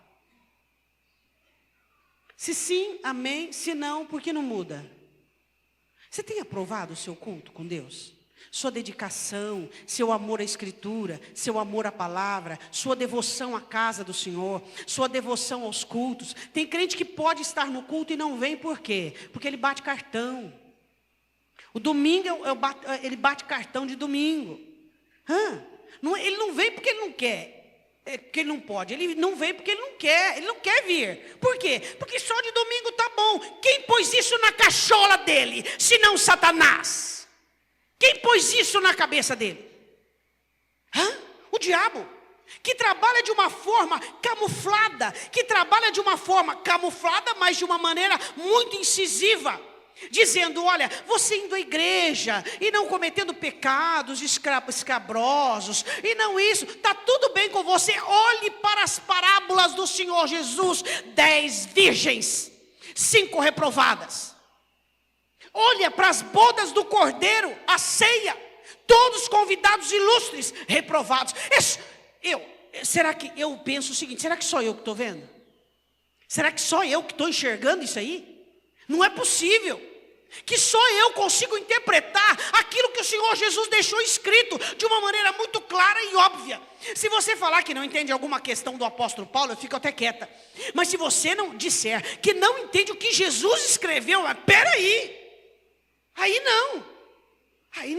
Se sim, amém. Se não, por que não muda? Você tem aprovado o seu culto com Deus? Sua dedicação, seu amor à Escritura, seu amor à palavra, sua devoção à casa do Senhor, sua devoção aos cultos. Tem crente que pode estar no culto e não vem, por quê? Porque ele bate cartão. O domingo, ele bate cartão de domingo. Ele não vem porque ele não quer, porque ele não pode. Ele não vem porque ele não quer vir. Por quê? Porque só de domingo está bom. Quem pôs isso na cachola dele, senão Satanás? Quem pôs isso na cabeça dele? O diabo, que trabalha de uma forma camuflada, mas de uma maneira muito incisiva, dizendo: olha, você indo à igreja e não cometendo pecados escabrosos, e não isso, está tudo bem com você. Olhe para as parábolas do Senhor Jesus: 10 virgens, 5 reprovadas. Olha para as bodas do Cordeiro, a ceia, todos convidados ilustres, reprovados. será que eu penso o seguinte, será que só eu que estou vendo? Será que só eu que estou enxergando isso aí? Não é possível que só eu consigo interpretar aquilo que o Senhor Jesus deixou escrito de uma maneira muito clara e óbvia. Se você falar que não entende alguma questão do apóstolo Paulo, eu fico até quieta. Mas se você não disser que não entende o que Jesus escreveu, peraí, aí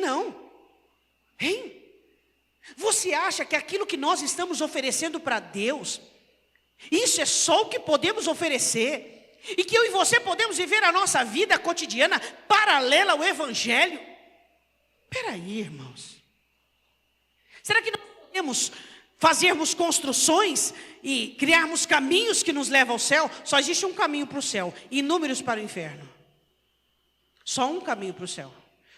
não, hein? Você acha que aquilo que nós estamos oferecendo para Deus, isso é só o que podemos oferecer? E que eu e você podemos viver a nossa vida cotidiana paralela ao Evangelho? Peraí, irmãos. Será que nós podemos fazermos construções e criarmos caminhos que nos levam ao céu? Só existe um caminho para o céu, inúmeros para o inferno. Só um caminho para o céu.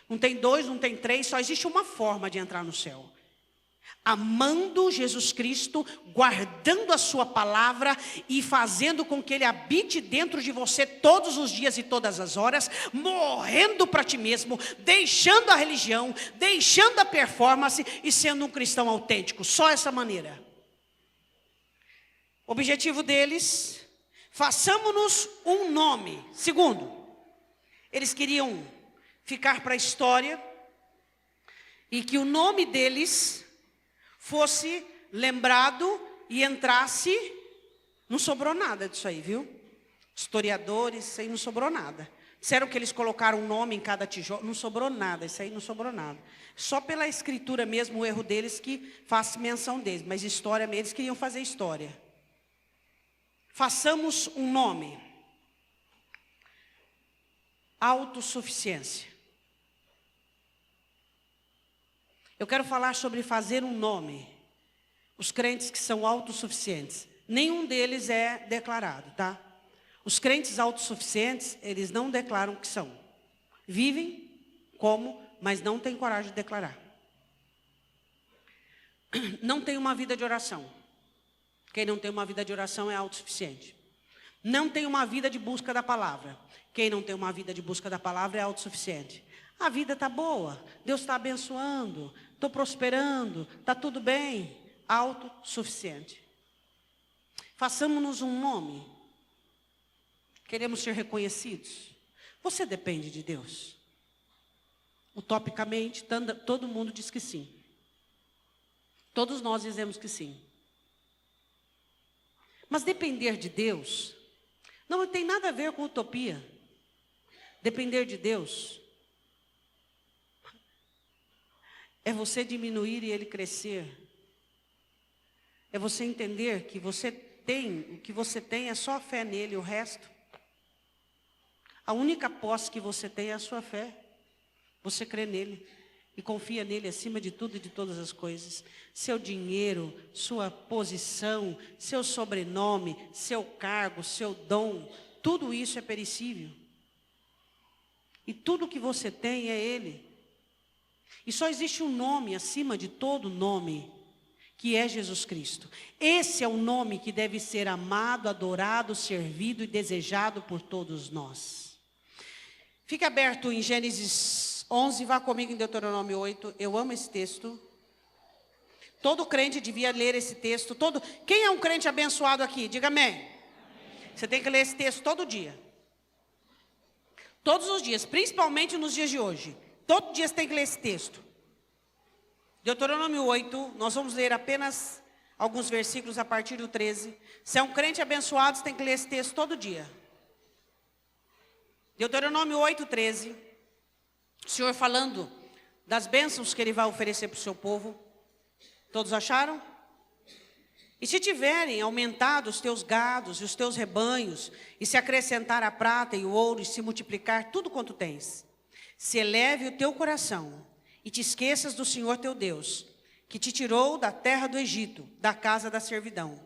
Não tem dois, não tem três, só existe uma forma de entrar no céu. Amando Jesus Cristo, guardando a sua palavra e fazendo com que Ele habite dentro de você todos os dias e todas as horas, morrendo para ti mesmo, deixando a religião, deixando a performance e sendo um cristão autêntico. Só essa maneira. O objetivo deles, façamos-nos um nome. Segundo, eles queriam ficar para a história e que o nome deles fosse lembrado e entrasse. Não sobrou nada disso aí, viu? Historiadores, isso aí não sobrou nada. Disseram que eles colocaram um nome em cada tijolo, não sobrou nada, isso aí não sobrou nada. Só pela escritura mesmo, o erro deles que faz menção deles, mas história mesmo, eles queriam fazer história. Façamos um nome. Autossuficiência. Eu quero falar sobre fazer um nome. Os crentes que são autossuficientes, nenhum deles é declarado, tá? Os crentes autossuficientes, eles não declaram que são. Vivem como, mas não têm coragem de declarar. Não tem uma vida de oração. Quem não tem uma vida de oração é autossuficiente. Não tem uma vida de busca da palavra. Quem não tem uma vida de busca da palavra é autossuficiente. A vida está boa, Deus está abençoando, estou prosperando, está tudo bem. Autossuficiente. Façamos-nos um nome. Queremos ser reconhecidos. Você depende de Deus? Utopicamente, todo mundo diz que sim. Todos nós dizemos que sim. Mas depender de Deus não tem nada a ver com utopia. Depender de Deus é você diminuir e Ele crescer. É você entender que você tem, o que você tem é só a fé nele, o resto. A única posse que você tem é a sua fé. Você crê nele e confia nele acima de tudo e de todas as coisas. Seu dinheiro, sua posição, seu sobrenome, seu cargo, seu dom, tudo isso é perecível. E tudo que você tem é ele. E só existe um nome acima de todo nome, que é Jesus Cristo. Esse é o nome que deve ser amado, adorado, servido e desejado por todos nós. Fique aberto em Gênesis 11, vá comigo em Deuteronômio 8. Eu amo esse texto. Todo crente devia ler esse texto. Quem é um crente abençoado aqui? Diga amém. Você tem que ler esse texto todo dia. Todos os dias, principalmente nos dias de hoje. Todo dia você tem que ler esse texto. Deuteronômio 8, nós vamos ler apenas alguns versículos a partir do 13. Se é um crente abençoado, você tem que ler esse texto todo dia. Deuteronômio 8, 13. O Senhor falando das bênçãos que Ele vai oferecer para o seu povo. Todos acharam? E se tiverem aumentado os teus gados e os teus rebanhos, e se acrescentar a prata e o ouro, e se multiplicar tudo quanto tens, se eleve o teu coração, e te esqueças do Senhor teu Deus, que te tirou da terra do Egito, da casa da servidão,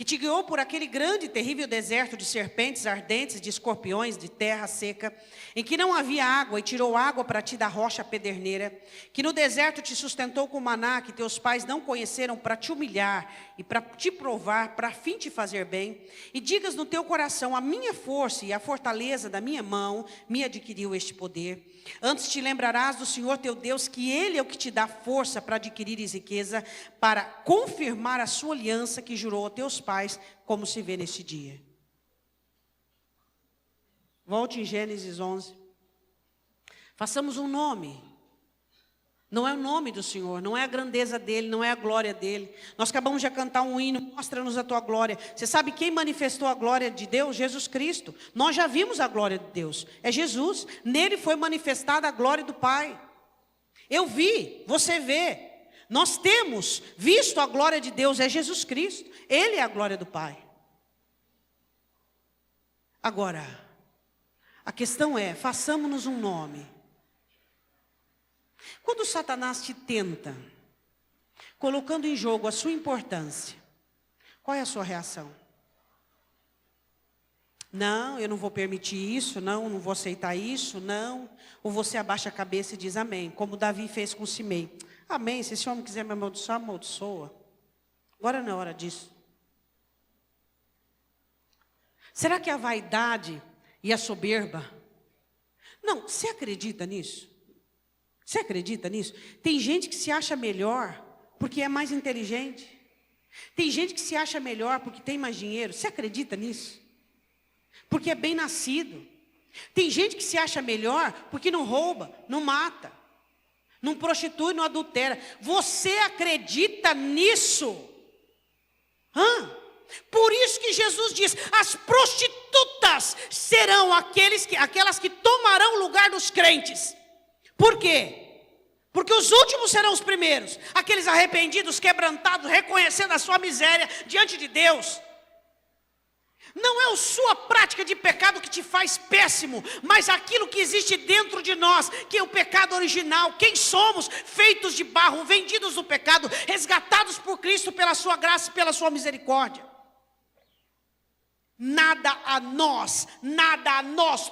que te guiou por aquele grande e terrível deserto de serpentes ardentes, de escorpiões, de terra seca, em que não havia água e tirou água para ti da rocha pederneira, que no deserto te sustentou com maná, que teus pais não conheceram, para te humilhar e para te provar, para fim te fazer bem, e digas no teu coração, a minha força e a fortaleza da minha mão me adquiriu este poder. Antes te lembrarás do Senhor teu Deus, que Ele é o que te dá força para adquirires riqueza, para confirmar a sua aliança que jurou a teus pais, como se vê neste dia. Volte em Gênesis 11. Façamos um nome. Não é o nome do Senhor, não é a grandeza dEle, não é a glória dEle. Nós acabamos de cantar um hino, mostra-nos a tua glória. Você sabe quem manifestou a glória de Deus? Jesus Cristo. Nós já vimos a glória de Deus, é Jesus. Nele foi manifestada a glória do Pai. Eu vi, você vê. Nós temos visto a glória de Deus, é Jesus Cristo. Ele é a glória do Pai. Agora, a questão é, façamos-nos um nome. Quando Satanás te tenta, colocando em jogo a sua importância, qual é a sua reação? Não, eu não vou permitir isso, não vou aceitar isso, não. Ou você abaixa a cabeça e diz amém, como Davi fez com Simei. Amém, se esse homem quiser me amaldiçoar, amaldiçoa. Agora não é hora disso. Será que a vaidade e a soberba? Não, você acredita nisso? Você acredita nisso? Tem gente que se acha melhor porque é mais inteligente. Tem gente que se acha melhor porque tem mais dinheiro. Você acredita nisso? Porque é bem nascido. Tem gente que se acha melhor porque não rouba, não mata, não prostitui, não adultera. Você acredita nisso? Por isso que Jesus diz, as prostitutas serão aquelas que tomarão o lugar dos crentes. Por quê? Porque os últimos serão os primeiros, aqueles arrependidos, quebrantados, reconhecendo a sua miséria diante de Deus. Não é a sua prática de pecado que te faz péssimo, mas aquilo que existe dentro de nós, que é o pecado original. Quem somos? Feitos de barro, vendidos do pecado, resgatados por Cristo pela sua graça e pela sua misericórdia. Nada a nós,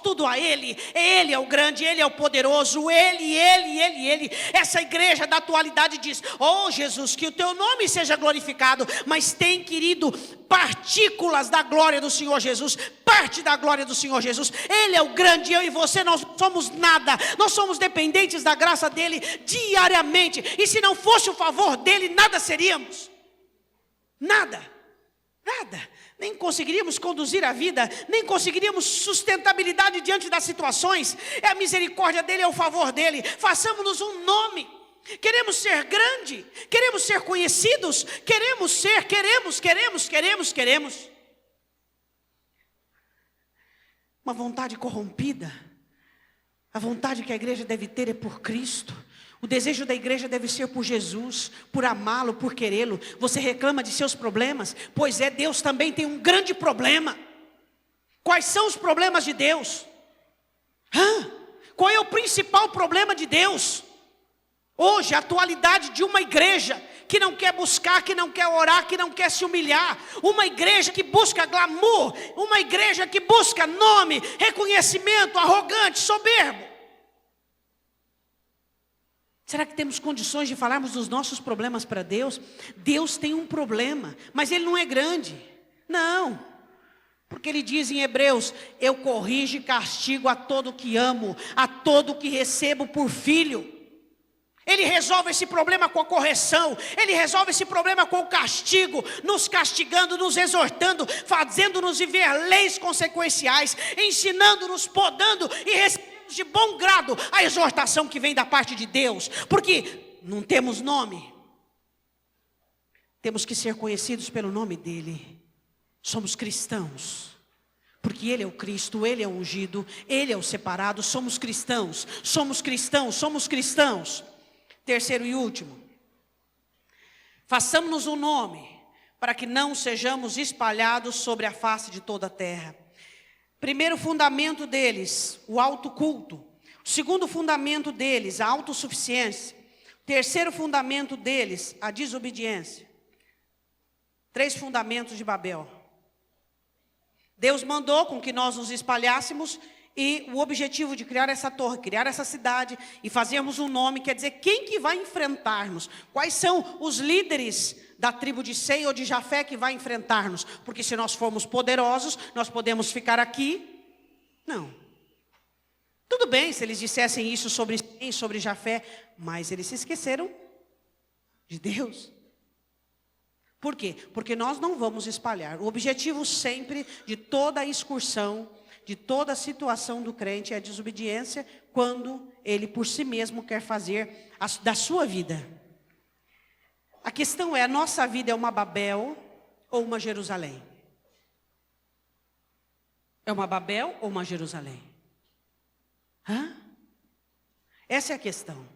tudo a Ele. Ele é o grande, Ele é o poderoso, Ele. Essa igreja da atualidade diz, oh Jesus, que o teu nome seja glorificado, mas tem, querido, partículas da glória do Senhor Jesus, parte da glória do Senhor Jesus. Ele é o grande, eu e você, nós não somos nada, nós somos dependentes da graça dEle diariamente, e se não fosse o favor dEle, nada seríamos, nada. Nem conseguiríamos conduzir a vida, nem conseguiríamos sustentabilidade diante das situações. É a misericórdia dEle, é o favor dEle. Façamos-nos um nome. Queremos ser grande, queremos ser conhecidos, queremos. Uma vontade corrompida. A vontade que a igreja deve ter é por Cristo. O desejo da igreja deve ser por Jesus, por amá-lo, por querê-lo. Você reclama de seus problemas? Pois é, Deus também tem um grande problema. Quais são os problemas de Deus? Qual é o principal problema de Deus? Hoje, a atualidade de uma igreja que não quer buscar, que não quer orar, que não quer se humilhar. Uma igreja que busca glamour, uma igreja que busca nome, reconhecimento, arrogante, soberbo. Será que temos condições de falarmos dos nossos problemas para Deus? Deus tem um problema, mas Ele não é grande. Não, porque Ele diz em Hebreus, eu corrijo e castigo a todo que amo, a todo que recebo por filho. Ele resolve esse problema com a correção, Ele resolve esse problema com o castigo, nos castigando, nos exortando, fazendo-nos viver leis consequenciais, ensinando-nos, podando e recebendo de bom grado a exortação que vem da parte de Deus, porque não temos nome, temos que ser conhecidos pelo nome dEle. Somos cristãos, porque Ele é o Cristo, Ele é o ungido, Ele é o separado. Somos cristãos. Terceiro e último, façamos-nos um nome, para que não sejamos espalhados sobre a face de toda a terra. Primeiro fundamento deles, o autoculto. O segundo fundamento deles, a autossuficiência. O terceiro fundamento deles, a desobediência. 3 fundamentos de Babel. Deus mandou com que nós nos espalhássemos, e o objetivo de criar essa torre, criar essa cidade e fazermos um nome, quer dizer, quem que vai enfrentar-nos? Quais são os líderes da tribo de Sem ou de Jafé que vai enfrentar-nos? Porque se nós formos poderosos, nós podemos ficar aqui? Não. Tudo bem se eles dissessem isso sobre Sem, sobre Jafé, mas eles se esqueceram de Deus. Por quê? Porque nós não vamos espalhar. O objetivo sempre de toda a excursão, de toda a situação do crente é a desobediência, quando ele por si mesmo quer fazer da sua vida. A questão é, a nossa vida é uma Babel ou uma Jerusalém? É uma Babel ou uma Jerusalém? Essa é a questão.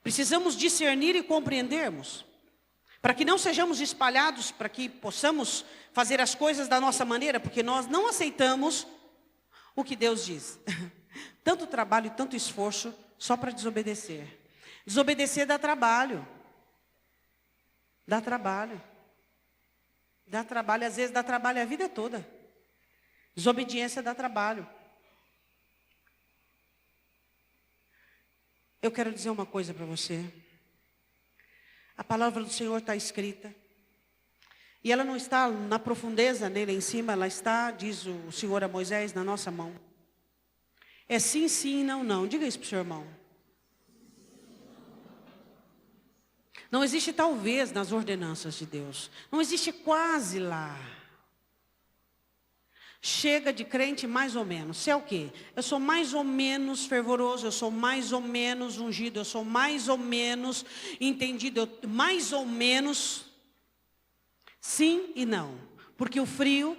Precisamos discernir e compreendermos, para que não sejamos espalhados, para que possamos fazer as coisas da nossa maneira, porque nós não aceitamos o que Deus diz. Tanto trabalho e tanto esforço só para desobedecer. Desobedecer dá trabalho. Dá trabalho. Dá trabalho, às vezes dá trabalho a vida toda. Desobediência dá trabalho. Eu quero dizer uma coisa para você. A palavra do Senhor está escrita. E ela não está na profundeza nele em cima, ela está, diz o Senhor a Moisés, na nossa mão. É sim, sim, não, não. Diga isso para o seu irmão. Não existe talvez nas ordenanças de Deus. Não existe quase lá. Chega de crente mais ou menos. Você é o quê? Eu sou mais ou menos fervoroso, eu sou mais ou menos ungido, eu sou mais ou menos entendido, mais ou menos sim e não. Porque o frio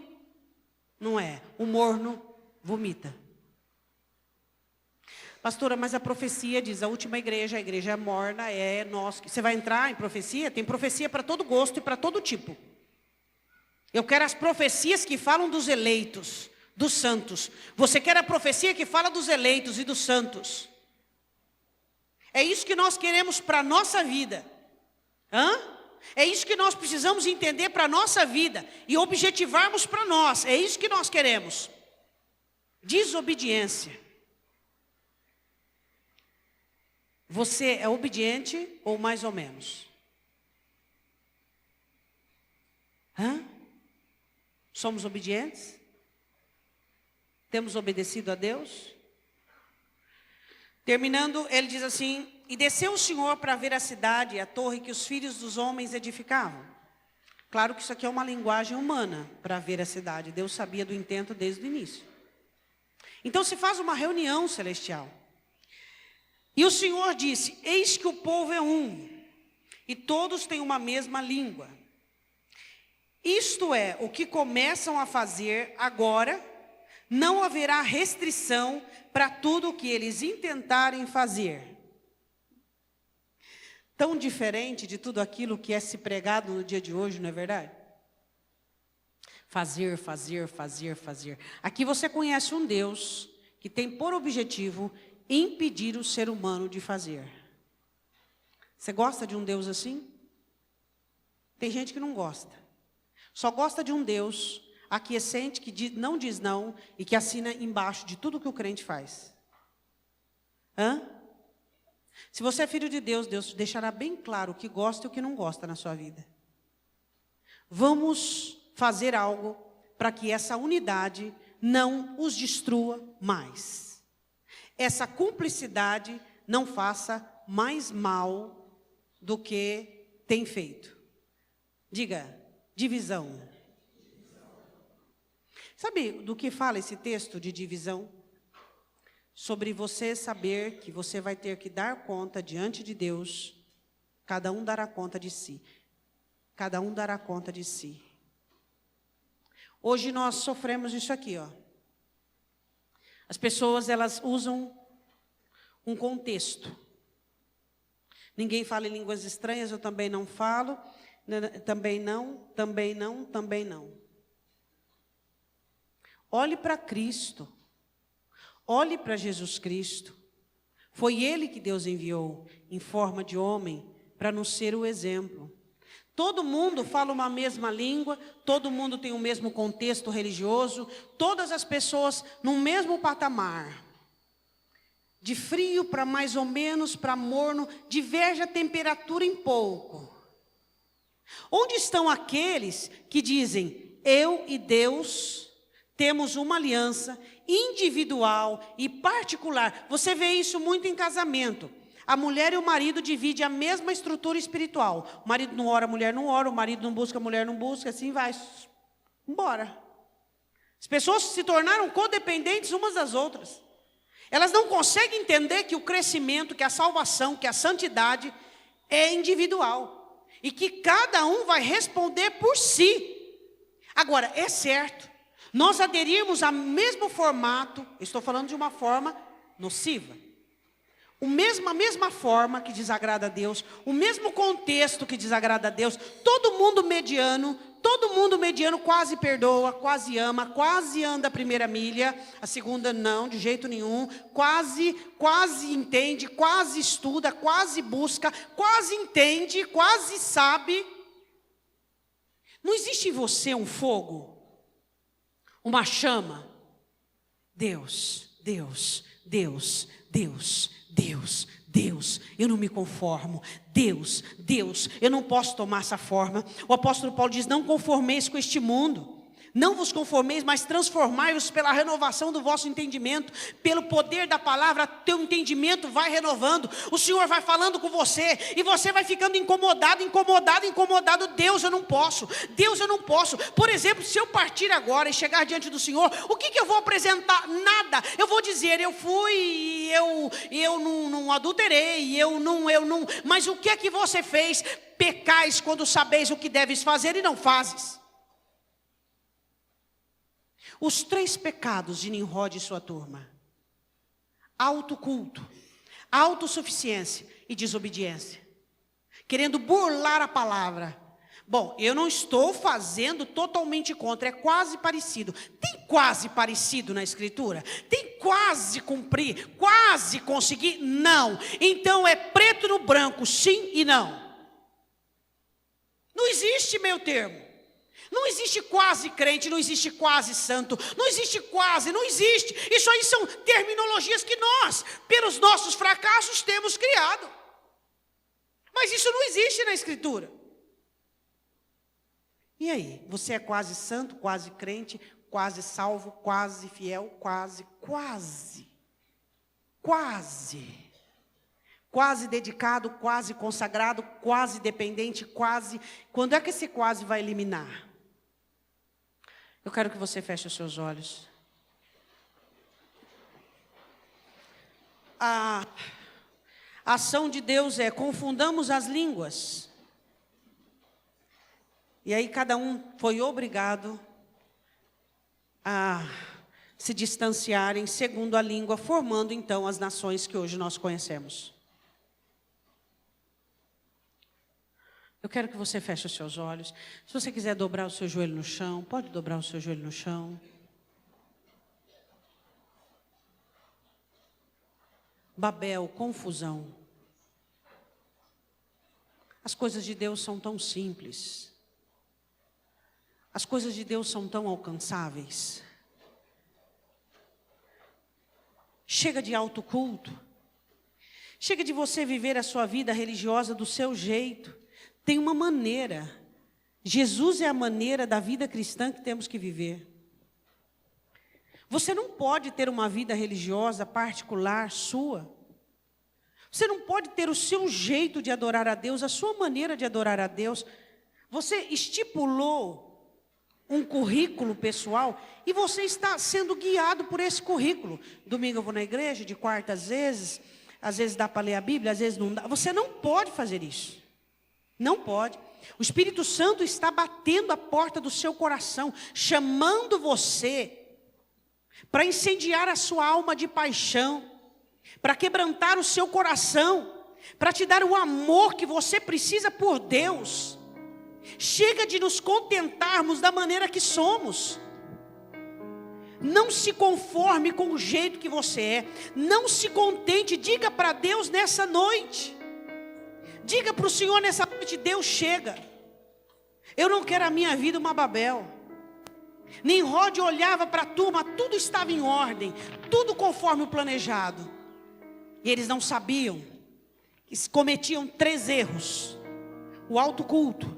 não é, o morno vomita. Pastora, mas a profecia diz, a última igreja, a igreja morna, é nós. Você vai entrar em profecia? Tem profecia para todo gosto e para todo tipo. Eu quero as profecias que falam dos eleitos, dos santos. Você quer a profecia que fala dos eleitos e dos santos. É isso que nós queremos para a nossa vida. É isso que nós precisamos entender para a nossa vida e objetivarmos para nós. É isso que nós queremos. Desobediência. Você é obediente ou mais ou menos? Somos obedientes? Temos obedecido a Deus? Terminando, ele diz assim: e desceu o Senhor para ver a cidade e a torre que os filhos dos homens edificavam. Claro que isso aqui é uma linguagem humana, para ver a cidade. Deus sabia do intento desde o início. Então se faz uma reunião celestial. E o Senhor disse: eis que o povo é um, e todos têm uma mesma língua. Isto é, o que começam a fazer agora, não haverá restrição para tudo o que eles intentarem fazer. Tão diferente de tudo aquilo que é se pregado no dia de hoje, não é verdade? Fazer, fazer, fazer, fazer. Aqui você conhece um Deus que tem por objetivo impedir o ser humano de fazer. Você gosta de um Deus assim? Tem gente que não gosta. Só gosta de um Deus aquiescente, que não diz não e que assina embaixo de tudo que o crente faz. Se você é filho de Deus, Deus deixará bem claro o que gosta e o que não gosta na sua vida. Vamos fazer algo para que essa unidade não os destrua mais. Essa cumplicidade não faça mais mal do que tem feito. Diga, divisão. Sabe do que fala esse texto de divisão? Sobre você saber que você vai ter que dar conta diante de Deus. Cada um dará conta de si. Cada um dará conta de si. Hoje nós sofremos isso aqui, ó. As pessoas, elas usam um contexto. Ninguém fala em línguas estranhas, eu também não falo. Também não, também não, também não. Olhe para Cristo. Olhe para Jesus Cristo. Foi Ele que Deus enviou em forma de homem para nos ser o exemplo. Todo mundo fala uma mesma língua, todo mundo tem o mesmo contexto religioso, todas as pessoas no mesmo patamar. De frio para mais ou menos, para morno, diverge a temperatura em pouco. Onde estão aqueles que dizem, eu e Deus temos uma aliança individual e particular? Você vê isso muito em casamento. A mulher e o marido dividem a mesma estrutura espiritual. O marido não ora, a mulher não ora, o marido não busca, a mulher não busca, assim vai. Embora. As pessoas se tornaram codependentes umas das outras. Elas não conseguem entender que o crescimento, que a salvação, que a santidade é individual. E que cada um vai responder por si. Agora, é certo, nós aderirmos ao mesmo formato, estou falando de uma forma nociva. A mesma forma que desagrada a Deus, o mesmo contexto que desagrada a Deus, todo mundo mediano quase perdoa, quase ama, quase anda a primeira milha, a segunda não, de jeito nenhum, quase entende, quase estuda, quase busca, quase entende, quase sabe. Não existe em você um fogo, uma chama? Deus, Deus, Deus, Deus, Deus, Deus, eu não me conformo. Deus, Deus, eu não posso tomar essa forma. O apóstolo Paulo diz, não conformeis com este mundo. Não vos conformeis, mas transformai-vos pela renovação do vosso entendimento. Pelo poder da palavra, teu entendimento vai renovando. O Senhor vai falando com você, e você vai ficando incomodado. Deus, eu não posso. Deus, eu não posso. Por exemplo, se eu partir agora e chegar diante do Senhor, o que eu vou apresentar? Nada. Eu vou dizer, eu fui, eu não adulterei, eu não. Mas o que é que você fez? Pecais quando sabeis o que deves fazer e não fazes. Os 3 pecados de Nimrod e sua turma: autoculto, autossuficiência e desobediência. Querendo burlar a palavra. Bom, eu não estou fazendo totalmente contra, é quase parecido. Tem quase parecido na Escritura? Tem quase cumprir, quase conseguir? Não. Então é preto no branco, sim e não. Não existe meio termo. Não existe quase crente, não existe quase santo, não existe quase, não existe. Isso aí são terminologias que nós, pelos nossos fracassos, temos criado. Mas isso não existe na Escritura. E aí, você é quase santo, quase crente, quase salvo, quase fiel, quase dedicado, quase consagrado, quase dependente, quase. Quando é que esse quase vai eliminar? Eu quero que você feche os seus olhos. A ação de Deus é: confundamos as línguas. E aí cada um foi obrigado a se distanciarem segundo a língua, formando então as nações que hoje nós conhecemos. Eu quero que você feche os seus olhos. Se você quiser dobrar o seu joelho no chão, pode dobrar o seu joelho no chão. Babel, confusão. As coisas de Deus são tão simples. As coisas de Deus são tão alcançáveis. Chega de autoculto. Chega de você viver a sua vida religiosa do seu jeito. Tem uma maneira. Jesus é a maneira da vida cristã que temos que viver. Você não pode ter uma vida religiosa particular sua. Você não pode ter o seu jeito de adorar a Deus, a sua maneira de adorar a Deus. Você estipulou um currículo pessoal e você está sendo guiado por esse currículo. Domingo eu vou na igreja, de quarta às vezes dá para ler a Bíblia, às vezes não dá. Você não pode fazer isso. Não pode. O Espírito Santo está batendo a porta do seu coração, chamando você para incendiar a sua alma de paixão, para quebrantar o seu coração, para te dar o amor que você precisa por Deus. Chega de nos contentarmos da maneira que somos. Não se conforme com o jeito que você é. Não se contente. Diga para Deus nessa noite. Diga para o Senhor nessa noite: Deus, chega. Eu não quero a minha vida uma Babel. Nimrod olhava para a turma, tudo estava em ordem, tudo conforme o planejado. E eles não sabiam que cometiam 3 erros: o autoculto,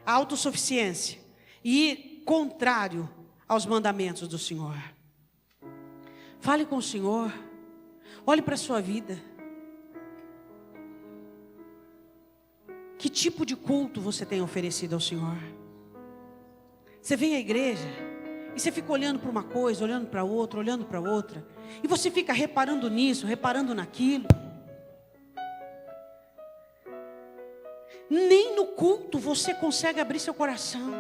a autossuficiência e ir contrário aos mandamentos do Senhor. Fale com o Senhor, olhe para a sua vida. Que tipo de culto você tem oferecido ao Senhor? Você vem à igreja e você fica olhando para uma coisa, olhando para outra, olhando para outra, e você fica reparando nisso, reparando naquilo. Nem no culto você consegue abrir seu coração.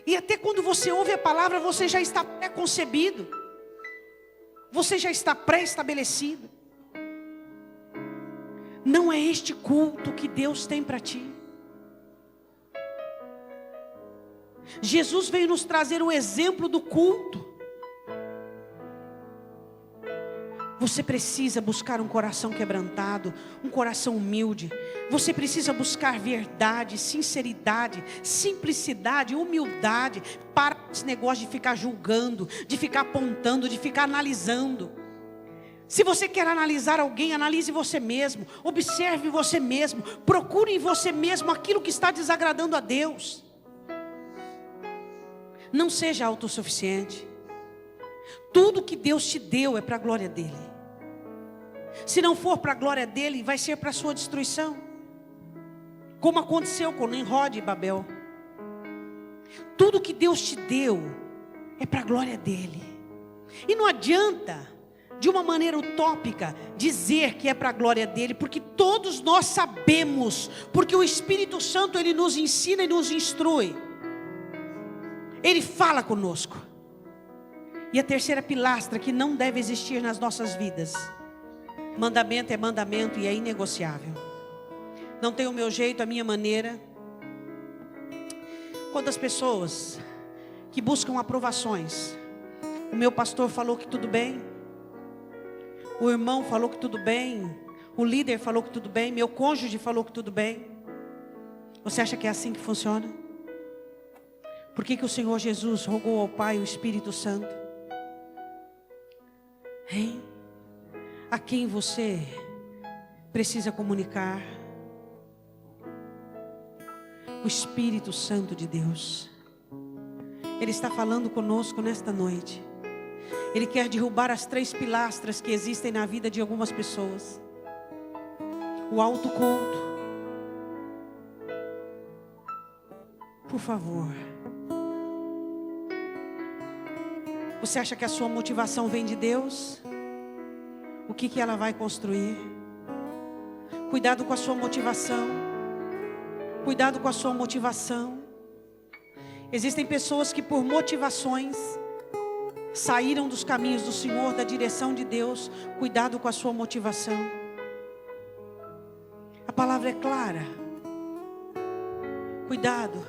E até quando você ouve a palavra, você já está pré-concebido. Você já está pré-estabelecido. Não é este culto que Deus tem para ti. Jesus veio nos trazer o exemplo do culto. Você precisa buscar um coração quebrantado, um coração humilde. Você precisa buscar verdade, sinceridade, simplicidade, humildade. Para esse negócio de ficar julgando, de ficar apontando, de ficar analisando. Se você quer analisar alguém, analise você mesmo. Observe você mesmo. Procure em você mesmo aquilo que está desagradando a Deus. Não seja autossuficiente. Tudo que Deus te deu é para a glória dEle. Se não for para a glória dEle, vai ser para a sua destruição. Como aconteceu com Nimrod e Babel. Tudo que Deus te deu é para a glória dEle. E não adianta, de uma maneira utópica, dizer que é para a glória dEle, porque todos nós sabemos, porque o Espírito Santo, Ele nos ensina e nos instrui. Ele fala conosco. E a terceira pilastra que não deve existir nas nossas vidas: mandamento é mandamento e é inegociável. Não tem o meu jeito, a minha maneira. Quantas pessoas que buscam aprovações? O meu pastor falou que tudo bem, o irmão falou que tudo bem, o líder falou que tudo bem, meu cônjuge falou que tudo bem. Você acha que é assim que funciona? Por que o Senhor Jesus rogou ao Pai o Espírito Santo? Hein? A quem você precisa comunicar? O Espírito Santo de Deus. Ele está falando conosco nesta noite. Ele quer derrubar as 3 pilastras que existem na vida de algumas pessoas. O autoculto. Por favor. Você acha que a sua motivação vem de Deus? O que ela vai construir? Cuidado com a sua motivação. Cuidado com a sua motivação. Existem pessoas que por motivações saíram dos caminhos do Senhor, da direção de Deus. Cuidado com a sua motivação. A palavra é clara. Cuidado.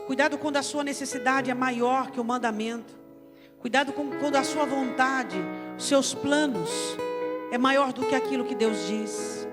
Cuidado quando a sua necessidade é maior que o mandamento. Cuidado quando a sua vontade, os seus planos é maior do que aquilo que Deus diz.